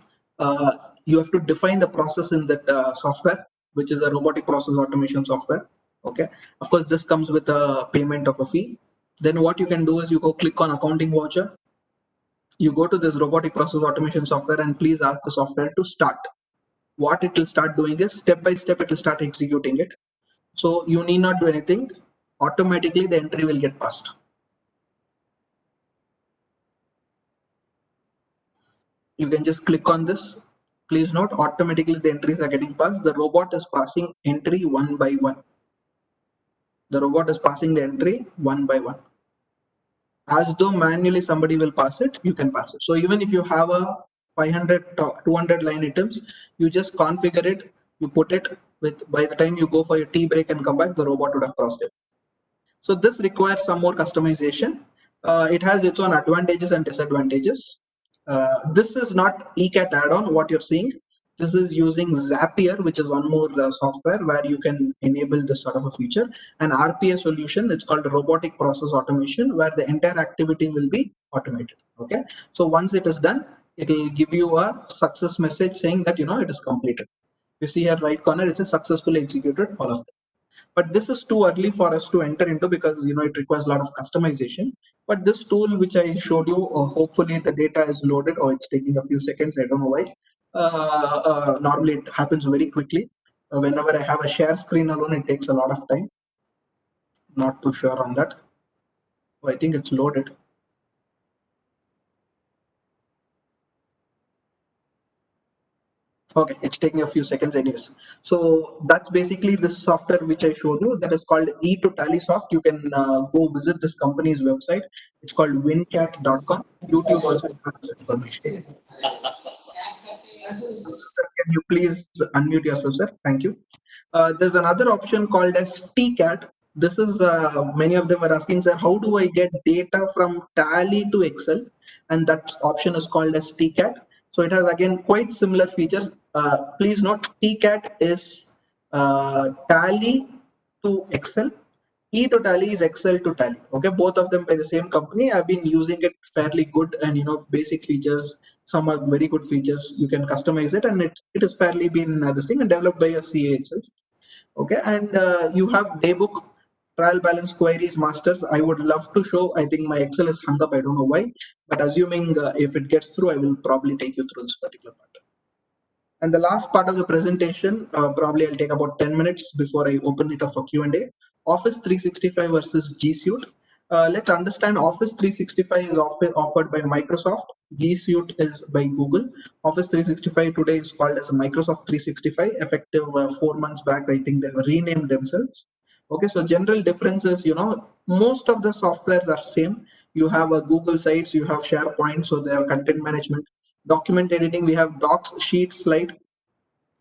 You have to define the process in that software, which is a robotic process automation software. Okay, of course this comes with a payment of a fee. Then what you can do is you go click on accounting voucher. You go to this robotic process automation software and please ask the software to start. What it will start doing is step by step, it will start executing it. So you need not do anything. Automatically the entry will get passed. You can just click on this. Please note, automatically the entries are getting passed. The robot is passing entry one by one. The robot is passing the entry one by one. As though manually somebody will pass it, you can pass it. So even if you have a 500, 200 line items, you just configure it, you put it with, by the time you go for your tea break and come back, the robot would have crossed it. So this requires some more customization. It has its own advantages and disadvantages. This is not ECAT add-on, what you're seeing. This is using Zapier, which is one more software where you can enable this sort of a feature. An RPA solution, it's called robotic process automation, where the entire activity will be automated. Okay. So once it is done, it will give you a success message saying that, it is completed. You see here right corner, it says successfully executed all of them. But this is too early for us to enter into because it requires a lot of customization. But this tool which I showed you, hopefully the data is loaded, or it's taking a few seconds, I don't know why. Normally it happens very quickly. Whenever I have a share screen alone, it takes a lot of time. Not too sure on that. I think it's loaded. Okay, it's taking a few seconds anyways. So that's basically the software which I showed you, that is called E2TallySoft. You can go visit this company's website. It's called wincat.com. YouTube also has this information. Sir, can you please unmute yourself, sir? Thank you. There's another option called as TCAT. This is, many of them are asking, sir, how do I get data from Tally to Excel? And that option is called as TCAT. So it has again quite similar features. Please note, TCAT is Tally to Excel. E to Tally is Excel to Tally. Okay, both of them by the same company. I've been using it fairly good, and basic features. Some are very good features. You can customize it, and it has fairly been this thing and developed by a CA itself. Okay, and you have daybook, trial balance, queries, masters. I would love to show. I think my Excel is hung up. I don't know why, but assuming if it gets through, I will probably take you through this particular part. And the last part of the presentation, probably I'll take about 10 minutes before I open it up for Q&A. Office 365 versus G Suite. Let's understand Office 365 is offered by Microsoft. G Suite is by Google. Office 365 today is called as Microsoft 365. Effective 4 months back, I think they have renamed themselves. Okay, so general differences, most of the softwares are same. You have a Google Sites, you have SharePoint, so they have content management. Document editing, we have Docs, Sheets, Slide.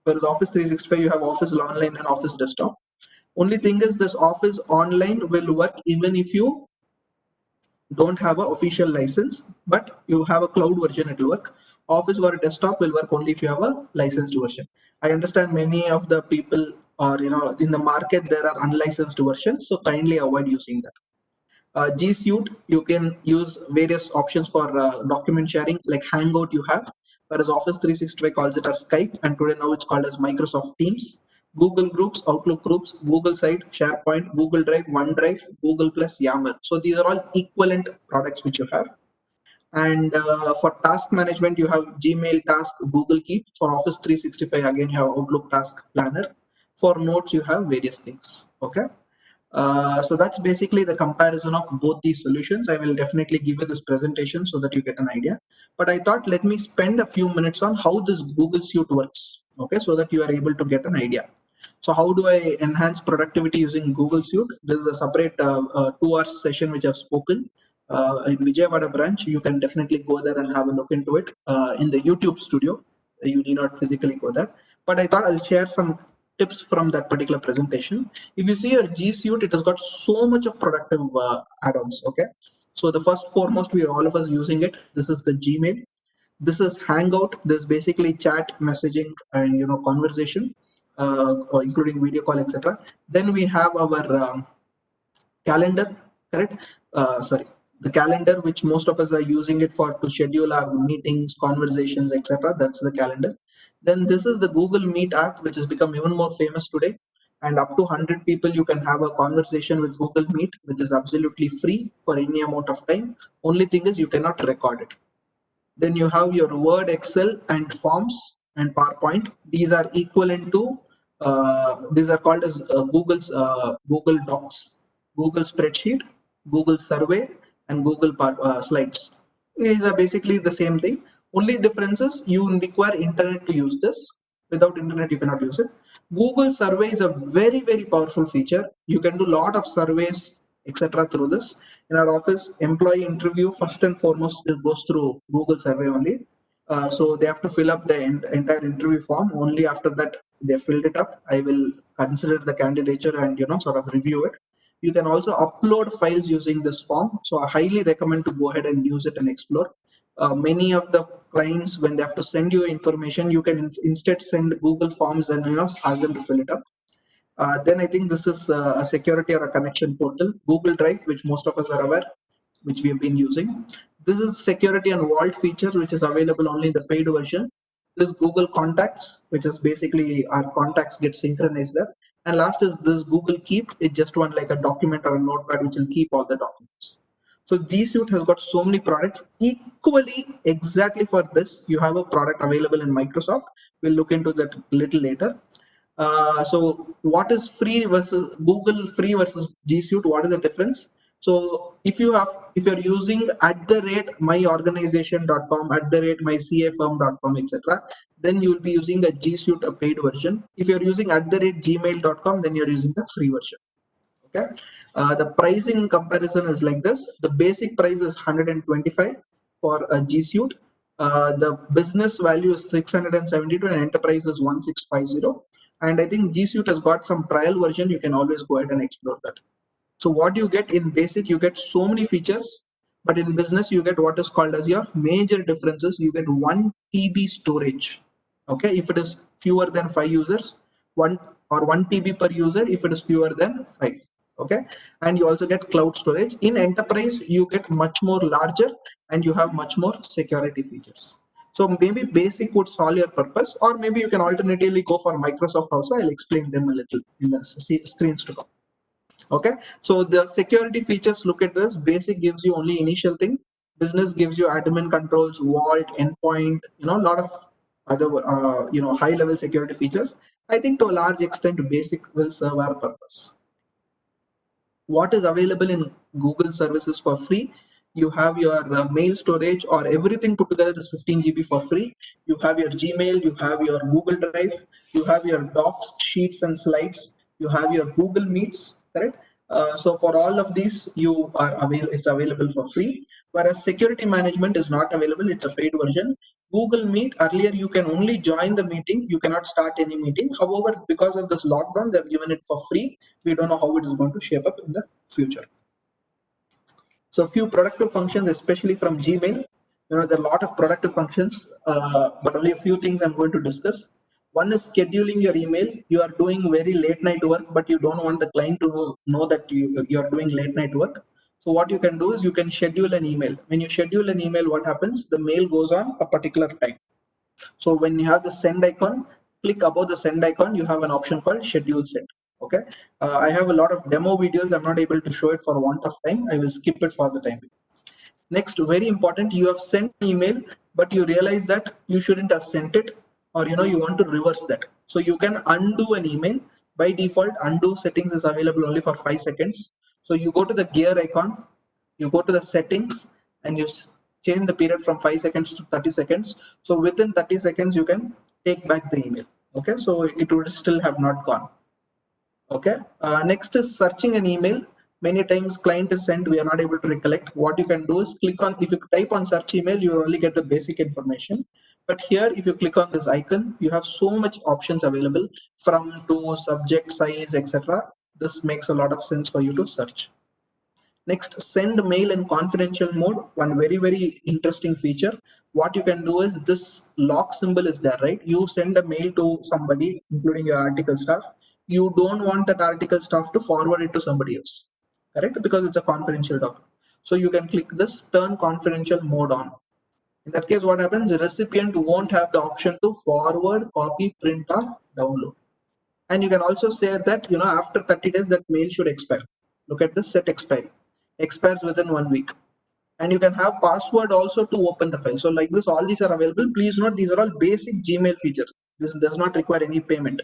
Whereas Office 365, you have Office Online and Office Desktop. Only thing is, this Office Online will work even if you don't have an official license, but you have a cloud version, it will work. Office for a desktop will work only if you have a licensed version. I understand many of the people are, in the market, there are unlicensed versions, so kindly avoid using that. G Suite, you can use various options for document sharing, like Hangout you have, whereas Office 365 calls it as Skype, and today now it's called as Microsoft Teams. Google Groups, Outlook Groups, Google Site, SharePoint, Google Drive, OneDrive, Google Plus, YAML. So these are all equivalent products which you have. And for task management, you have Gmail Task, Google Keep. For Office 365, again, you have Outlook Task Planner. For notes, you have various things. Okay. So that's basically the comparison of both these solutions. I will definitely give you this presentation so that you get an idea. But I thought, let me spend a few minutes on how this Google Suite works. Okay, so that you are able to get an idea. So how do I enhance productivity using Google Suite? This is a separate 2 hour session which I've spoken in Vijayawada branch. You can definitely go there and have a look into it in the YouTube studio. You need not physically go there. But I thought I'll share some tips from that particular presentation. If you see your G Suite, it has got so much of productive add-ons. Okay, so the first foremost, we are all of us using it. This is the Gmail. This is Hangout. This is basically chat, messaging, and conversation, including video call, etc. Then we have our calendar, correct? Sorry, the calendar, which most of us are using it for to schedule our meetings, conversations, etc. That's the calendar. Then this is the Google Meet app, which has become even more famous today. And up to 100 people, you can have a conversation with Google Meet, which is absolutely free for any amount of time. Only thing is, you cannot record it. Then you have your Word, Excel, and Forms and PowerPoint. These are equivalent to these are called as Google Docs, Google Spreadsheet, Google Survey, and Google Slides. These are basically the same thing. Only difference is you require internet to use this. Without internet, you cannot use it. Google Survey is a very, very powerful feature. You can do a lot of surveys, etc. through this. In our office, employee interview, first and foremost, it goes through Google Survey only. So they have to fill up the entire interview form. Only after that they filled it up, I will consider the candidature and sort of review it. You can also upload files using this form. So I highly recommend to go ahead and use it and explore. Many of the clients, when they have to send you information, you can instead send Google Forms and ask them to fill it up. Then I think this is a security or a connection portal. Google Drive, which most of us are aware, which we have been using. This is security and vault feature, which is available only in the paid version. This Google Contacts, which is basically our contacts get synchronized there. And last is this Google Keep. It's just one like a document or a notepad which will keep all the documents. So G Suite has got so many products. Equally, exactly for this, you have a product available in Microsoft. We'll look into that a little later. So what is free versus Google free versus G Suite? What is the difference? So if you're using @myorganization.com, @mycafirm.com, etc., then you'll be using a G Suite, a paid version. If you're using @gmail.com, then you're using the free version. Okay. The pricing comparison is like this. The basic price is 125 for a G Suite. The business value is 672 and enterprise is 1650. And I think G Suite has got some trial version. You can always go ahead and explore that. So what you get in basic, you get so many features, but in business, you get what is called as your major differences. You get 1 TB storage. Okay, if it is fewer than 5 users, 1 TB per user if it is fewer than 5. Okay, and you also get cloud storage. In enterprise, you get much more larger and you have much more security features. So maybe basic would solve your purpose, or maybe you can alternatively go for Microsoft also. I'll explain them a little in the screens to come. Okay, so the security features, look at this. Basic gives you only initial thing. Business gives you admin controls, vault, endpoint, a lot of other high level security features. I think to a large extent basic will serve our purpose. What is available in Google services for free? You have your mail storage, or everything put together is 15 GB for free. You have your Gmail, you have your Google Drive, you have your docs, sheets and slides, you have your Google Meets, correct? So for all of these, it's available for free. Whereas security management is not available; it's a paid version. Google Meet, earlier you can only join the meeting; you cannot start any meeting. However, because of this lockdown, they've given it for free. We don't know how it is going to shape up in the future. So a few productive functions, especially from Gmail. There are a lot of productive functions, but only a few things I'm going to discuss. One is scheduling your email. You are doing very late night work, but you don't want the client to know that you are doing late night work. So what you can do is you can schedule an email. When you schedule an email, what happens? The mail goes on a particular time. So when you have the send icon, click above the send icon, you have an option called schedule send. Okay. I have a lot of demo videos. I'm not able to show it for want of time. I will skip it for the time being. Next, very important, you have sent an email, but you realize that you shouldn't have sent it, or you want to reverse that. So you can undo an email. By default, undo settings is available only for 5 seconds. So you go to the gear icon, you go to the settings, and you change the period from 5 seconds to 30 seconds. So within 30 seconds, you can take back the email. Okay, so it would still have not gone. Okay, next is searching an email. Many times client is sent, we are not able to recollect. What you can do is click on, if you type on search email, you only get the basic information. But here, if you click on this icon, you have so much options available, from to subject, size, etc. This makes a lot of sense for you to search. Next, send mail in confidential mode. One very, very interesting feature. What you can do is this lock symbol is there, right? You send a mail to somebody, including your article staff. You don't want that article staff to forward it to somebody else, correct? Because it's a confidential document. So you can click this turn confidential mode on. In that case, what happens? The recipient won't have the option to forward, copy, print, or download. And you can also say that, after 30 days, that mail should expire. Look at this, set expiry. Expires within 1 week. and you can have password also to open the file. So like this, all these are available. Please note, these are all basic Gmail features. This does not require any payment.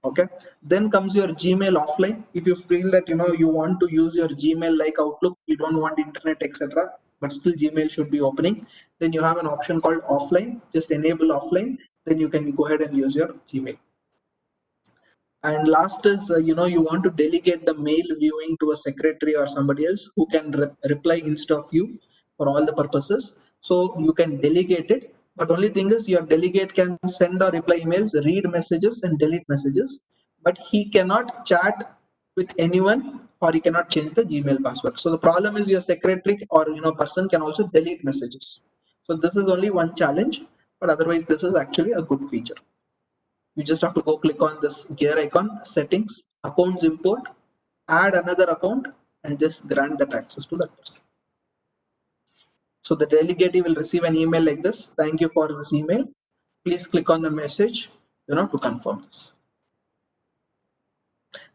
Okay, then comes your Gmail offline. If you feel that you want to use your Gmail like Outlook, you don't want internet, etc., but still Gmail should be opening, then you have an option called offline. Just enable offline, then you can go ahead and use your Gmail. And last is, you want to delegate the mail viewing to a secretary or somebody else who can reply instead of you for all the purposes. So you can delegate it, but only thing is your delegate can send or reply emails, read messages and delete messages, but he cannot chat with anyone, or he cannot change the Gmail password. So the problem is your secretary or person can also delete messages. So this is only one challenge, but otherwise this is actually a good feature. You just have to go click on this gear icon, settings, accounts import, add another account, and just grant that access to that person. So the delegate will receive an email like this. Thank you for this email. Please click on the message, to confirm this.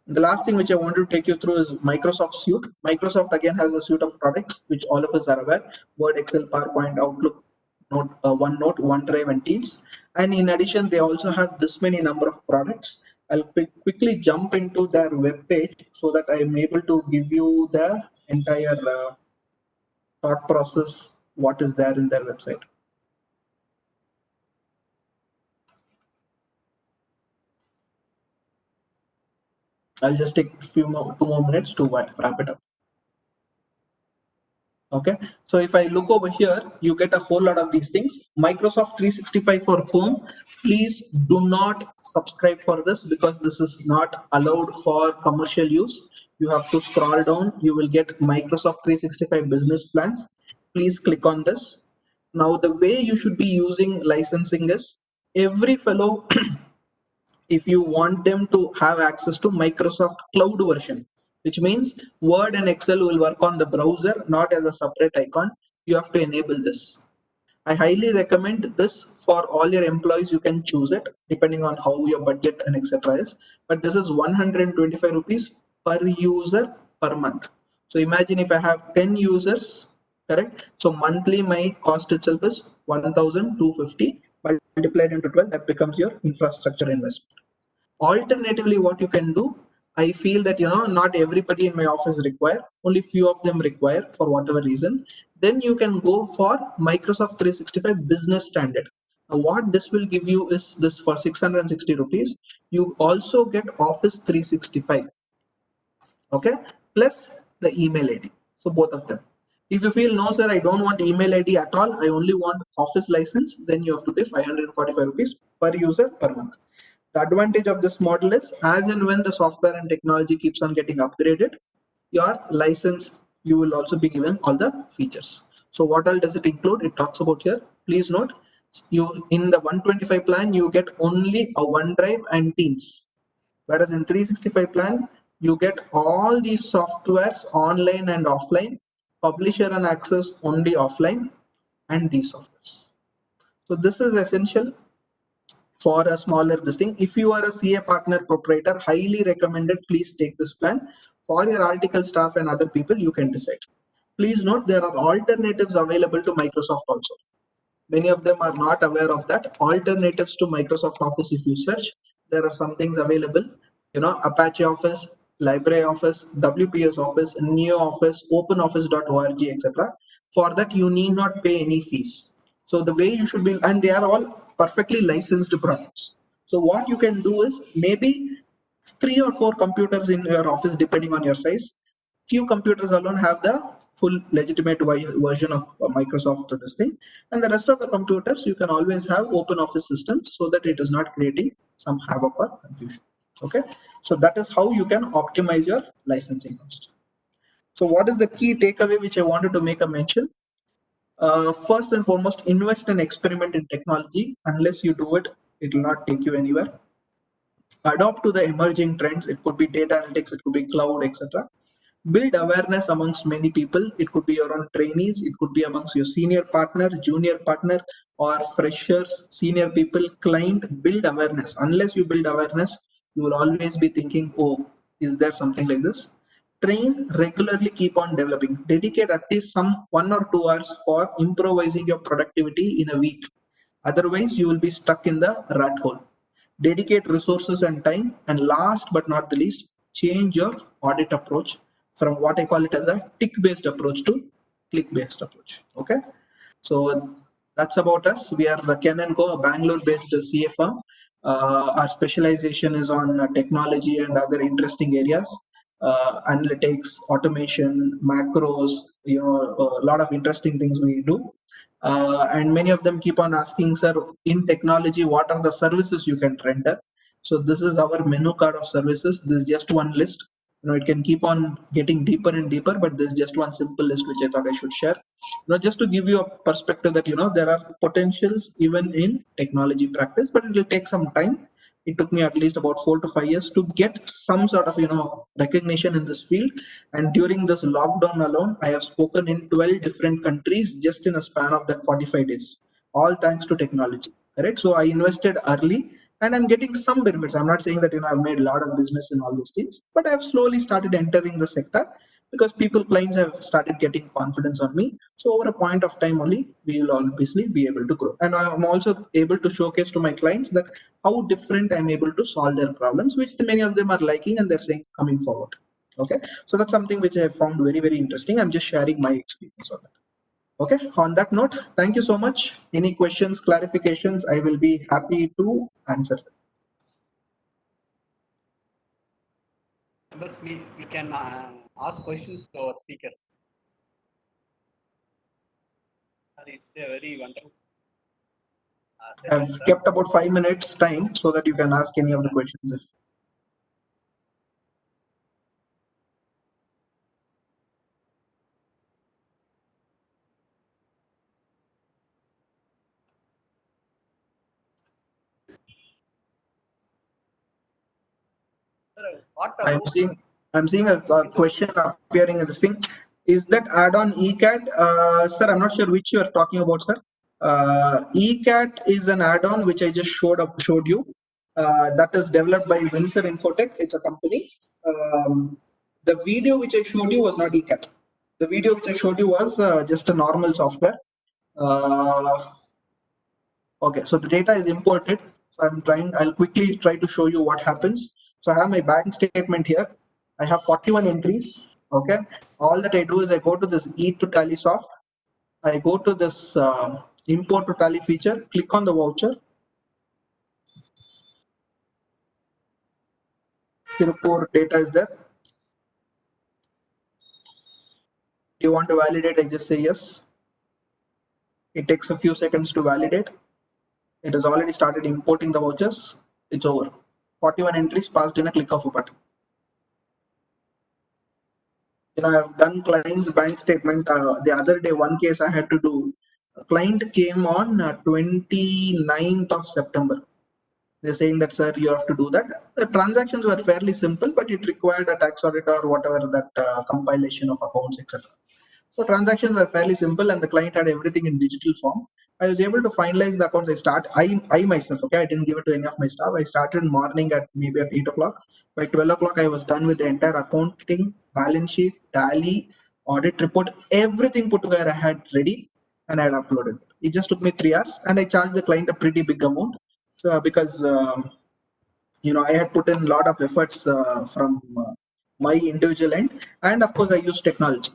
The last thing which I want to take you through is Microsoft Suite. Microsoft again has a suite of products which all of us are aware: Word, Excel, PowerPoint, Outlook, OneNote, OneDrive, and Teams. And in addition, they also have this many number of products. I'll quickly jump into their web page so that I'm able to give you the entire thought process, what is there in their website. I'll just take two more minutes to wrap it up. Okay, so if I look over here, you get a whole lot of these things. Microsoft 365 for home. Please do not subscribe for this because this is not allowed for commercial use. You have to scroll down. You will get Microsoft 365 business plans. Please click on this. Now, the way you should be using licensing is every fellow if you want them to have access to Microsoft Cloud version, which means Word and Excel will work on the browser, not as a separate icon. You have to enable this. I highly recommend this for all your employees. You can choose it depending on how your budget and etc. is. But this is 125 rupees per user per month. So imagine if I have 10 users, correct? So monthly my cost itself is 1,250 multiplied into 12. That becomes your infrastructure investment. Alternatively, what you can do, I feel that not everybody in my office require, only few of them require for whatever reason. Then you can go for Microsoft 365 Business Standard. Now, what this will give you is this: for 660 rupees, you also get Office 365. Okay, plus the email ID. So both of them. If you feel no, sir, I don't want email ID at all, I only want Office license, then you have to pay 545 rupees per user per month. The advantage of this model is, as and when the software and technology keeps on getting upgraded, your license, you will also be given all the features. So what all does it include? It talks about here. Please note, you in the 125 plan, you get only a OneDrive and Teams. Whereas in 365 plan, you get all these softwares online and offline, publisher and access only offline, and these softwares. So this is essential for a smaller this thing. If you are a CA partner proprietor, highly recommended, please take this plan. For your article staff and other people, you can decide. Please note, there are alternatives available to Microsoft also. Many of them are not aware of that. Alternatives to Microsoft Office, if you search, there are some things available. Apache Office, LibreOffice, WPS Office, Neo Office, OpenOffice.org, etc. For that, you need not pay any fees. So the way you should be, and they are all perfectly licensed products. So what you can do is maybe 3 or 4 computers in your office, depending on your size. Few computers alone have the full legitimate version of Microsoft to this thing, and the rest of the computers you can always have open office systems so that it is not creating some havoc or confusion. Okay, so that is how you can optimize your licensing cost. So what is the key takeaway which I wanted to make a mention? First and foremost, invest and experiment in technology. Unless you do it, it will not take you anywhere. Adopt to the emerging trends. It could be data analytics, it could be cloud, etc. Build awareness amongst many people. It could be your own trainees, it could be amongst your senior partner, junior partner, or freshers, senior people, client. Build awareness. Unless you build awareness, you will always be thinking, oh, is there something like this? train regularly, keep on developing, dedicate at least some 1 or 2 hours for improvising your productivity in a week. Otherwise, you will be stuck in the rat hole. Dedicate resources and time. And last but not the least, change your audit approach from what I call it as a tick-based approach to click-based approach. Okay. So that's about us. We are Ken and Co, a Bangalore-based CA firm. Our specialization is on technology and other interesting areas, analytics, automation, macros. A lot of interesting things we do. And many of them keep on asking, sir, in technology, what are the services you can render? So this is our menu card of services. This is just one list. It can keep on getting deeper and deeper, but there's just one simple list which I thought I should share. Just to give you a perspective that there are potentials even in technology practice, but it will take some time. It took me at least about 4 to 5 years to get some sort of recognition in this field. And during this lockdown alone, I have spoken in 12 different countries just in a span of that 45 days, all thanks to technology. Correct. So I invested early and I'm getting some benefits. I'm not saying that I've made a lot of business in all these things, but I've slowly started entering the sector because clients have started getting confidence on me. So over a point of time only, we will obviously be able to grow. And I'm also able to showcase to my clients that how different I'm able to solve their problems, which many of them are liking and they're saying coming forward. Okay. So that's something which I have found very, very interesting. I'm just sharing my experience on that. Okay, on that note, thank you so much. Any questions, clarifications, I will be happy to answer them. Members, we can ask questions to our speaker. It's a very wonderful. I've kept about 5 minutes time so that you can ask any of the questions. If I'm seeing a question appearing in this thing. Is that add-on ECAT? Sir, I'm not sure which you are talking about, sir. ECAT is an add-on which I just showed you. That is developed by Windsor Infotech. It's a company. The video which I showed you was not ECAT. The video which I showed you was just a normal software. Okay, so the data is imported. So I'll quickly try to show you what happens. So I have my bank statement here. I have 41 entries. Okay, all that I do is I go to this E to Tally soft. I go to this import to Tally feature, click on the voucher. The report data is there. Do you want to validate? I just say yes. It takes a few seconds to validate. It has already started importing the vouchers. It's over. 41 entries passed in a click of a button. I've done client's bank statement. The other day, one case I had to do. A client came on 29th of September. They're saying that, sir, you have to do that. The transactions were fairly simple, but it required a tax audit or whatever that compilation of accounts, etc. So transactions were fairly simple and the client had everything in digital form. I was able to finalize the accounts. I myself, okay, I didn't give it to any of my staff. I started morning at maybe at 8 o'clock. By 12 o'clock, I was done with the entire accounting, balance sheet, tally, audit report, everything put together I had ready and I had uploaded. It just took me 3 hours and I charged the client a pretty big amount. So because, I had put in a lot of efforts from my individual end. And of course, I used technology.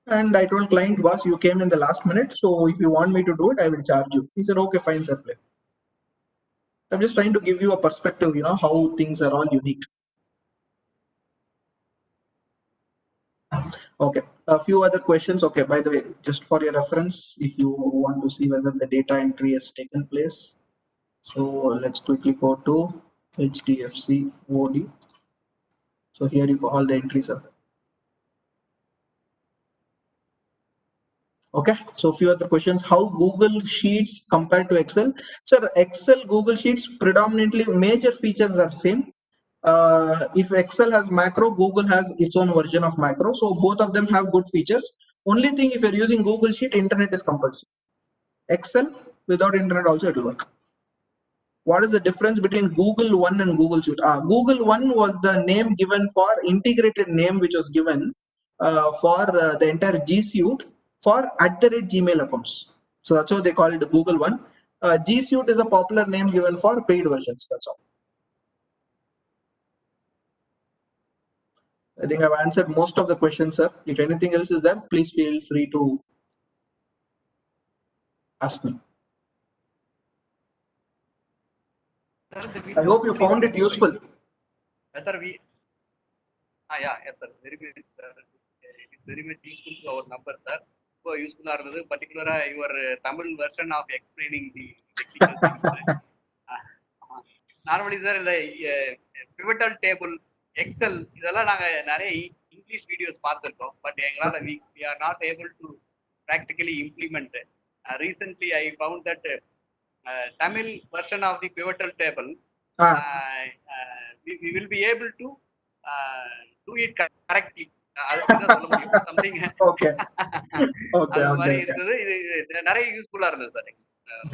And I told client, boss, you came in the last minute, so if you want me to do it, I will charge you. He said, okay, fine, sir. I'm just trying to give you a perspective, how things are all unique. Okay, a few other questions. Okay, by the way, just for your reference, if you want to see whether the data entry has taken place. So let's quickly go to HDFC OD. So here you go, all the entries are there. Okay, so a few other questions. How Google Sheets compared to Excel? Sir, Excel, Google Sheets, predominantly major features are same. If Excel has macro, Google has its own version of macro. So both of them have good features. Only thing, if you're using Google Sheet, internet is compulsory. Excel, without internet also it will work. What is the difference between Google One and Google Suite? Google One was the name given for integrated name which was given for the entire G Suite for @Gmail accounts. So that's how they call it Google One. G Suite is a popular name given for paid versions. That's all. I think I've answered most of the questions, sir. If anything else is there, please feel free to ask me. I hope you found it useful. Sir, yes, sir. Very good, sir. It is very much useful to our number, sir. So useful are the particular your Tamil version of explaining the technical things. Normally, sir, pivotal table, Excel, இதெல்லாம் நாங்க நிறைய English videos பார்த்துருக்கோம். But எங்களால we are not able to practically implement it. Recently, I found that Tamil version of the pivotal table, we will be able to do it correctly. Something okay. அது மாதிரி இருந்தது. இது நிறைய யூஸ்ஃபுல்லா இருந்தது sir.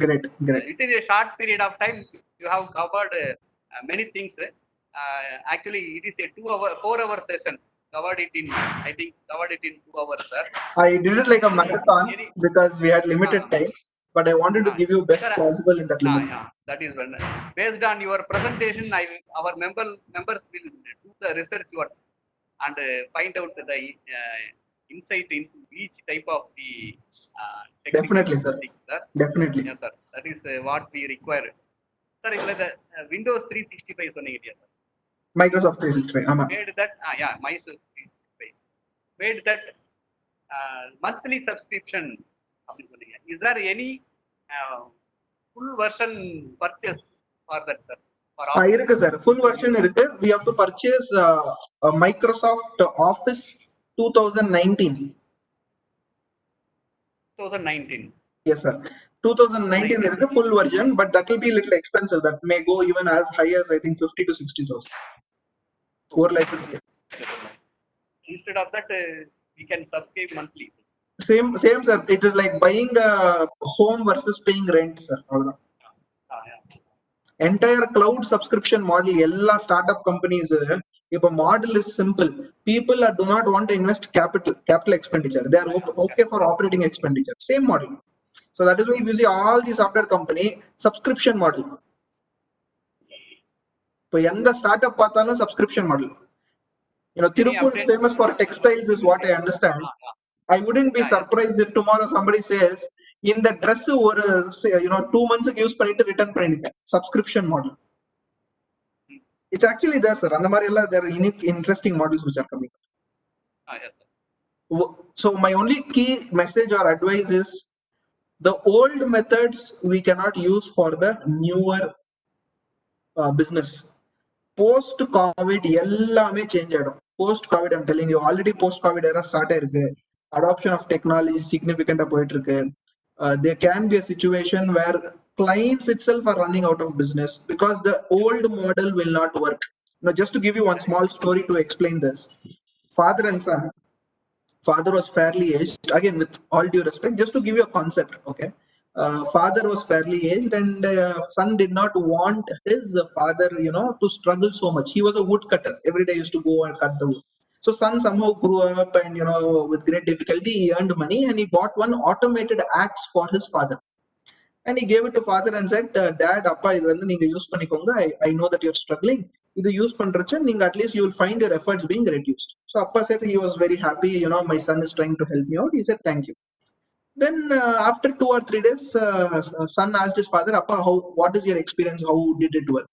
Great. Within a short period of time, you have covered many things. Actually, it is a 4-hour session. Covered it in 2 hours, sir. I did it like a marathon because we had limited time, but I wanted to give you best possible in that limit. That is when, based on your presentation, our members will do the research work and find out the insight into each type of the definitely, sir. Things, sir. Definitely. Yes, sir. That is what we require. Sir, the Windows 365 சொன்னீங்க இல்லையா sir? Microsoft 365. Made that, Microsoft 365. Made that monthly subscription. Is there any full version purchase for that, sir? இருக்கு sir. Full version இருக்கு. We have to purchase Microsoft Office 2019. 2019. Yes, sir. 2019 is the full version, but that will be a little expensive. That may go even as high as I think 50 to 60,000. For license. Instead of that, we can subscribe monthly. Same, sir. It is like buying a home versus paying rent, sir. Entire cloud subscription model, all startup companies, if a model is simple, people do not want to invest capital expenditure. They are okay for operating expenditure. Same model. So that is why if you see all the software company subscription model. So the startup pathalo subscription model. You know, Tirupur is famous for textiles, is what I understand. I wouldn't be surprised if tomorrow somebody says in the dress or 2 months use pannittu return pannidinga. Subscription model. It's actually there, sir. And there are unique, interesting models which are coming. Yes, So my only key message or advice is the old methods we cannot use for the newer business. Post COVID, ellame change aidum. Post COVID, I'm telling you, already post COVID era start irukku. Adoption of technology significant poit irukku. There can be a situation where clients itself are running out of business because the old model will not work. Now, just to give you one small story to explain this, father and son. Father was fairly aged. Again, with all due respect, just to give you a concept, okay. Father was fairly aged, and son did not want his father, to struggle so much. He was a woodcutter. Every day used to go and cut the wood. So son somehow grew up, and with great difficulty, he earned money, and he bought one automated axe for his father. And he gave it to father and said, Dad, appa, idu vandu neenga use panikonga. I know that you're struggling. Idu use pandracha, neenga at least you will find your efforts being reduced. So appa said he was very happy. My son is trying to help me out. He said, thank you. Then after 2 or 3 days, son asked his father, appa, what is your experience? How did it work?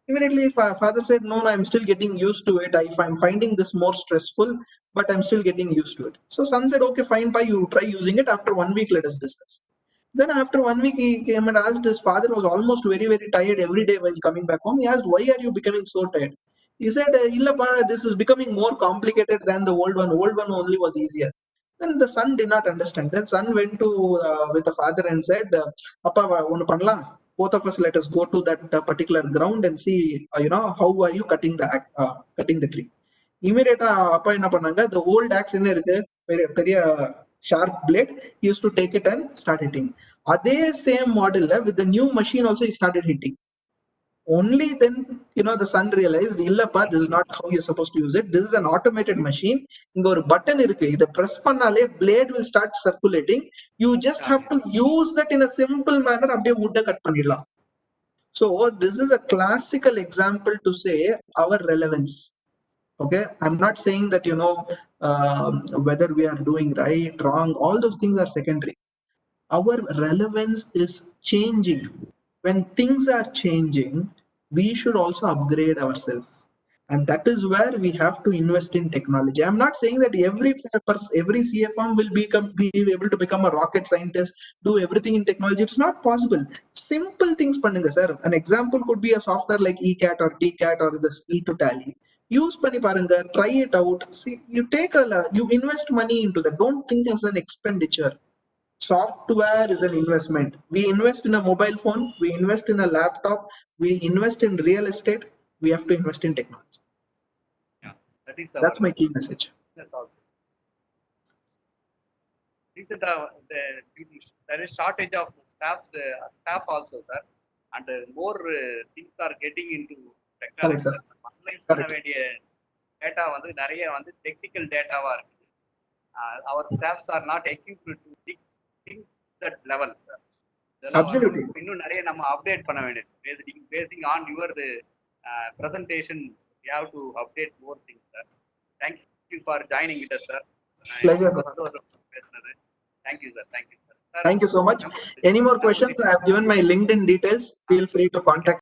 Immediately, father said, no, I'm still getting used to it. I'm finding this more stressful, but I'm still getting used to it. So son said, okay, fine, pa, you try using it. After 1 week, let us discuss. Then after 1 week, he came and asked, his father was almost very, very tired every day while coming back home. He asked, why are you becoming so tired? He said, Illapa, this is becoming more complicated than the old one. Old one only was easier. Then the son did not understand. Then son went to with the father and said, Appa, onu panla? Both of us, let us go to that particular ground and see, how are you cutting the tree. Immediately, appa enna pannanga, the old axe enna irukku, periya sharp blade, he used to take it and start hitting. Adhe same model with the new machine also he started hitting. Only then, the son realized, illappa, this is not how you're supposed to use it. This is an automated machine. Inga or button irukku, idu press pannale blade will start circulating. You just have to use that in a simple manner, அப்படியே wood cut பண்ணிடலாம். So this is a classical example to say our relevance. Okay, I'm not saying that whether we are doing right, wrong, all those things are secondary. Our relevance is changing. When things are changing, we should also upgrade ourselves, and that is where we have to invest in technology. I'm not saying that every CFM will be able to become a rocket scientist, do everything in technology. It's not possible. Simple things pannunga sir. An example could be a software like eCat or TCat or this E2Tally. Use panni parunga, try it out. See, you invest money into that. Don't think as an expenditure. Software is an investment. We invest in a mobile phone, we invest in a laptop, we invest in real estate, we have to invest in technology. Yeah, that's my key message. That's also. There is shortage of staff also, sir, and more things are getting into technology. Correct, sir. Correct. Data வந்து நிறைய வந்து technical டேட்டாவா இருக்கு. Our staffs are not equipped to think that level. Absolutely. இன்னும் நிறைய நம்ம update பண்ண வேண்டியது. Basing on your presentation, we have to update more things, sir. Thank you for joining with us, sir. Pleasure, sir. Thank you, sir. Thank you so much. Any more questions? I have given my LinkedIn details. Feel free to contact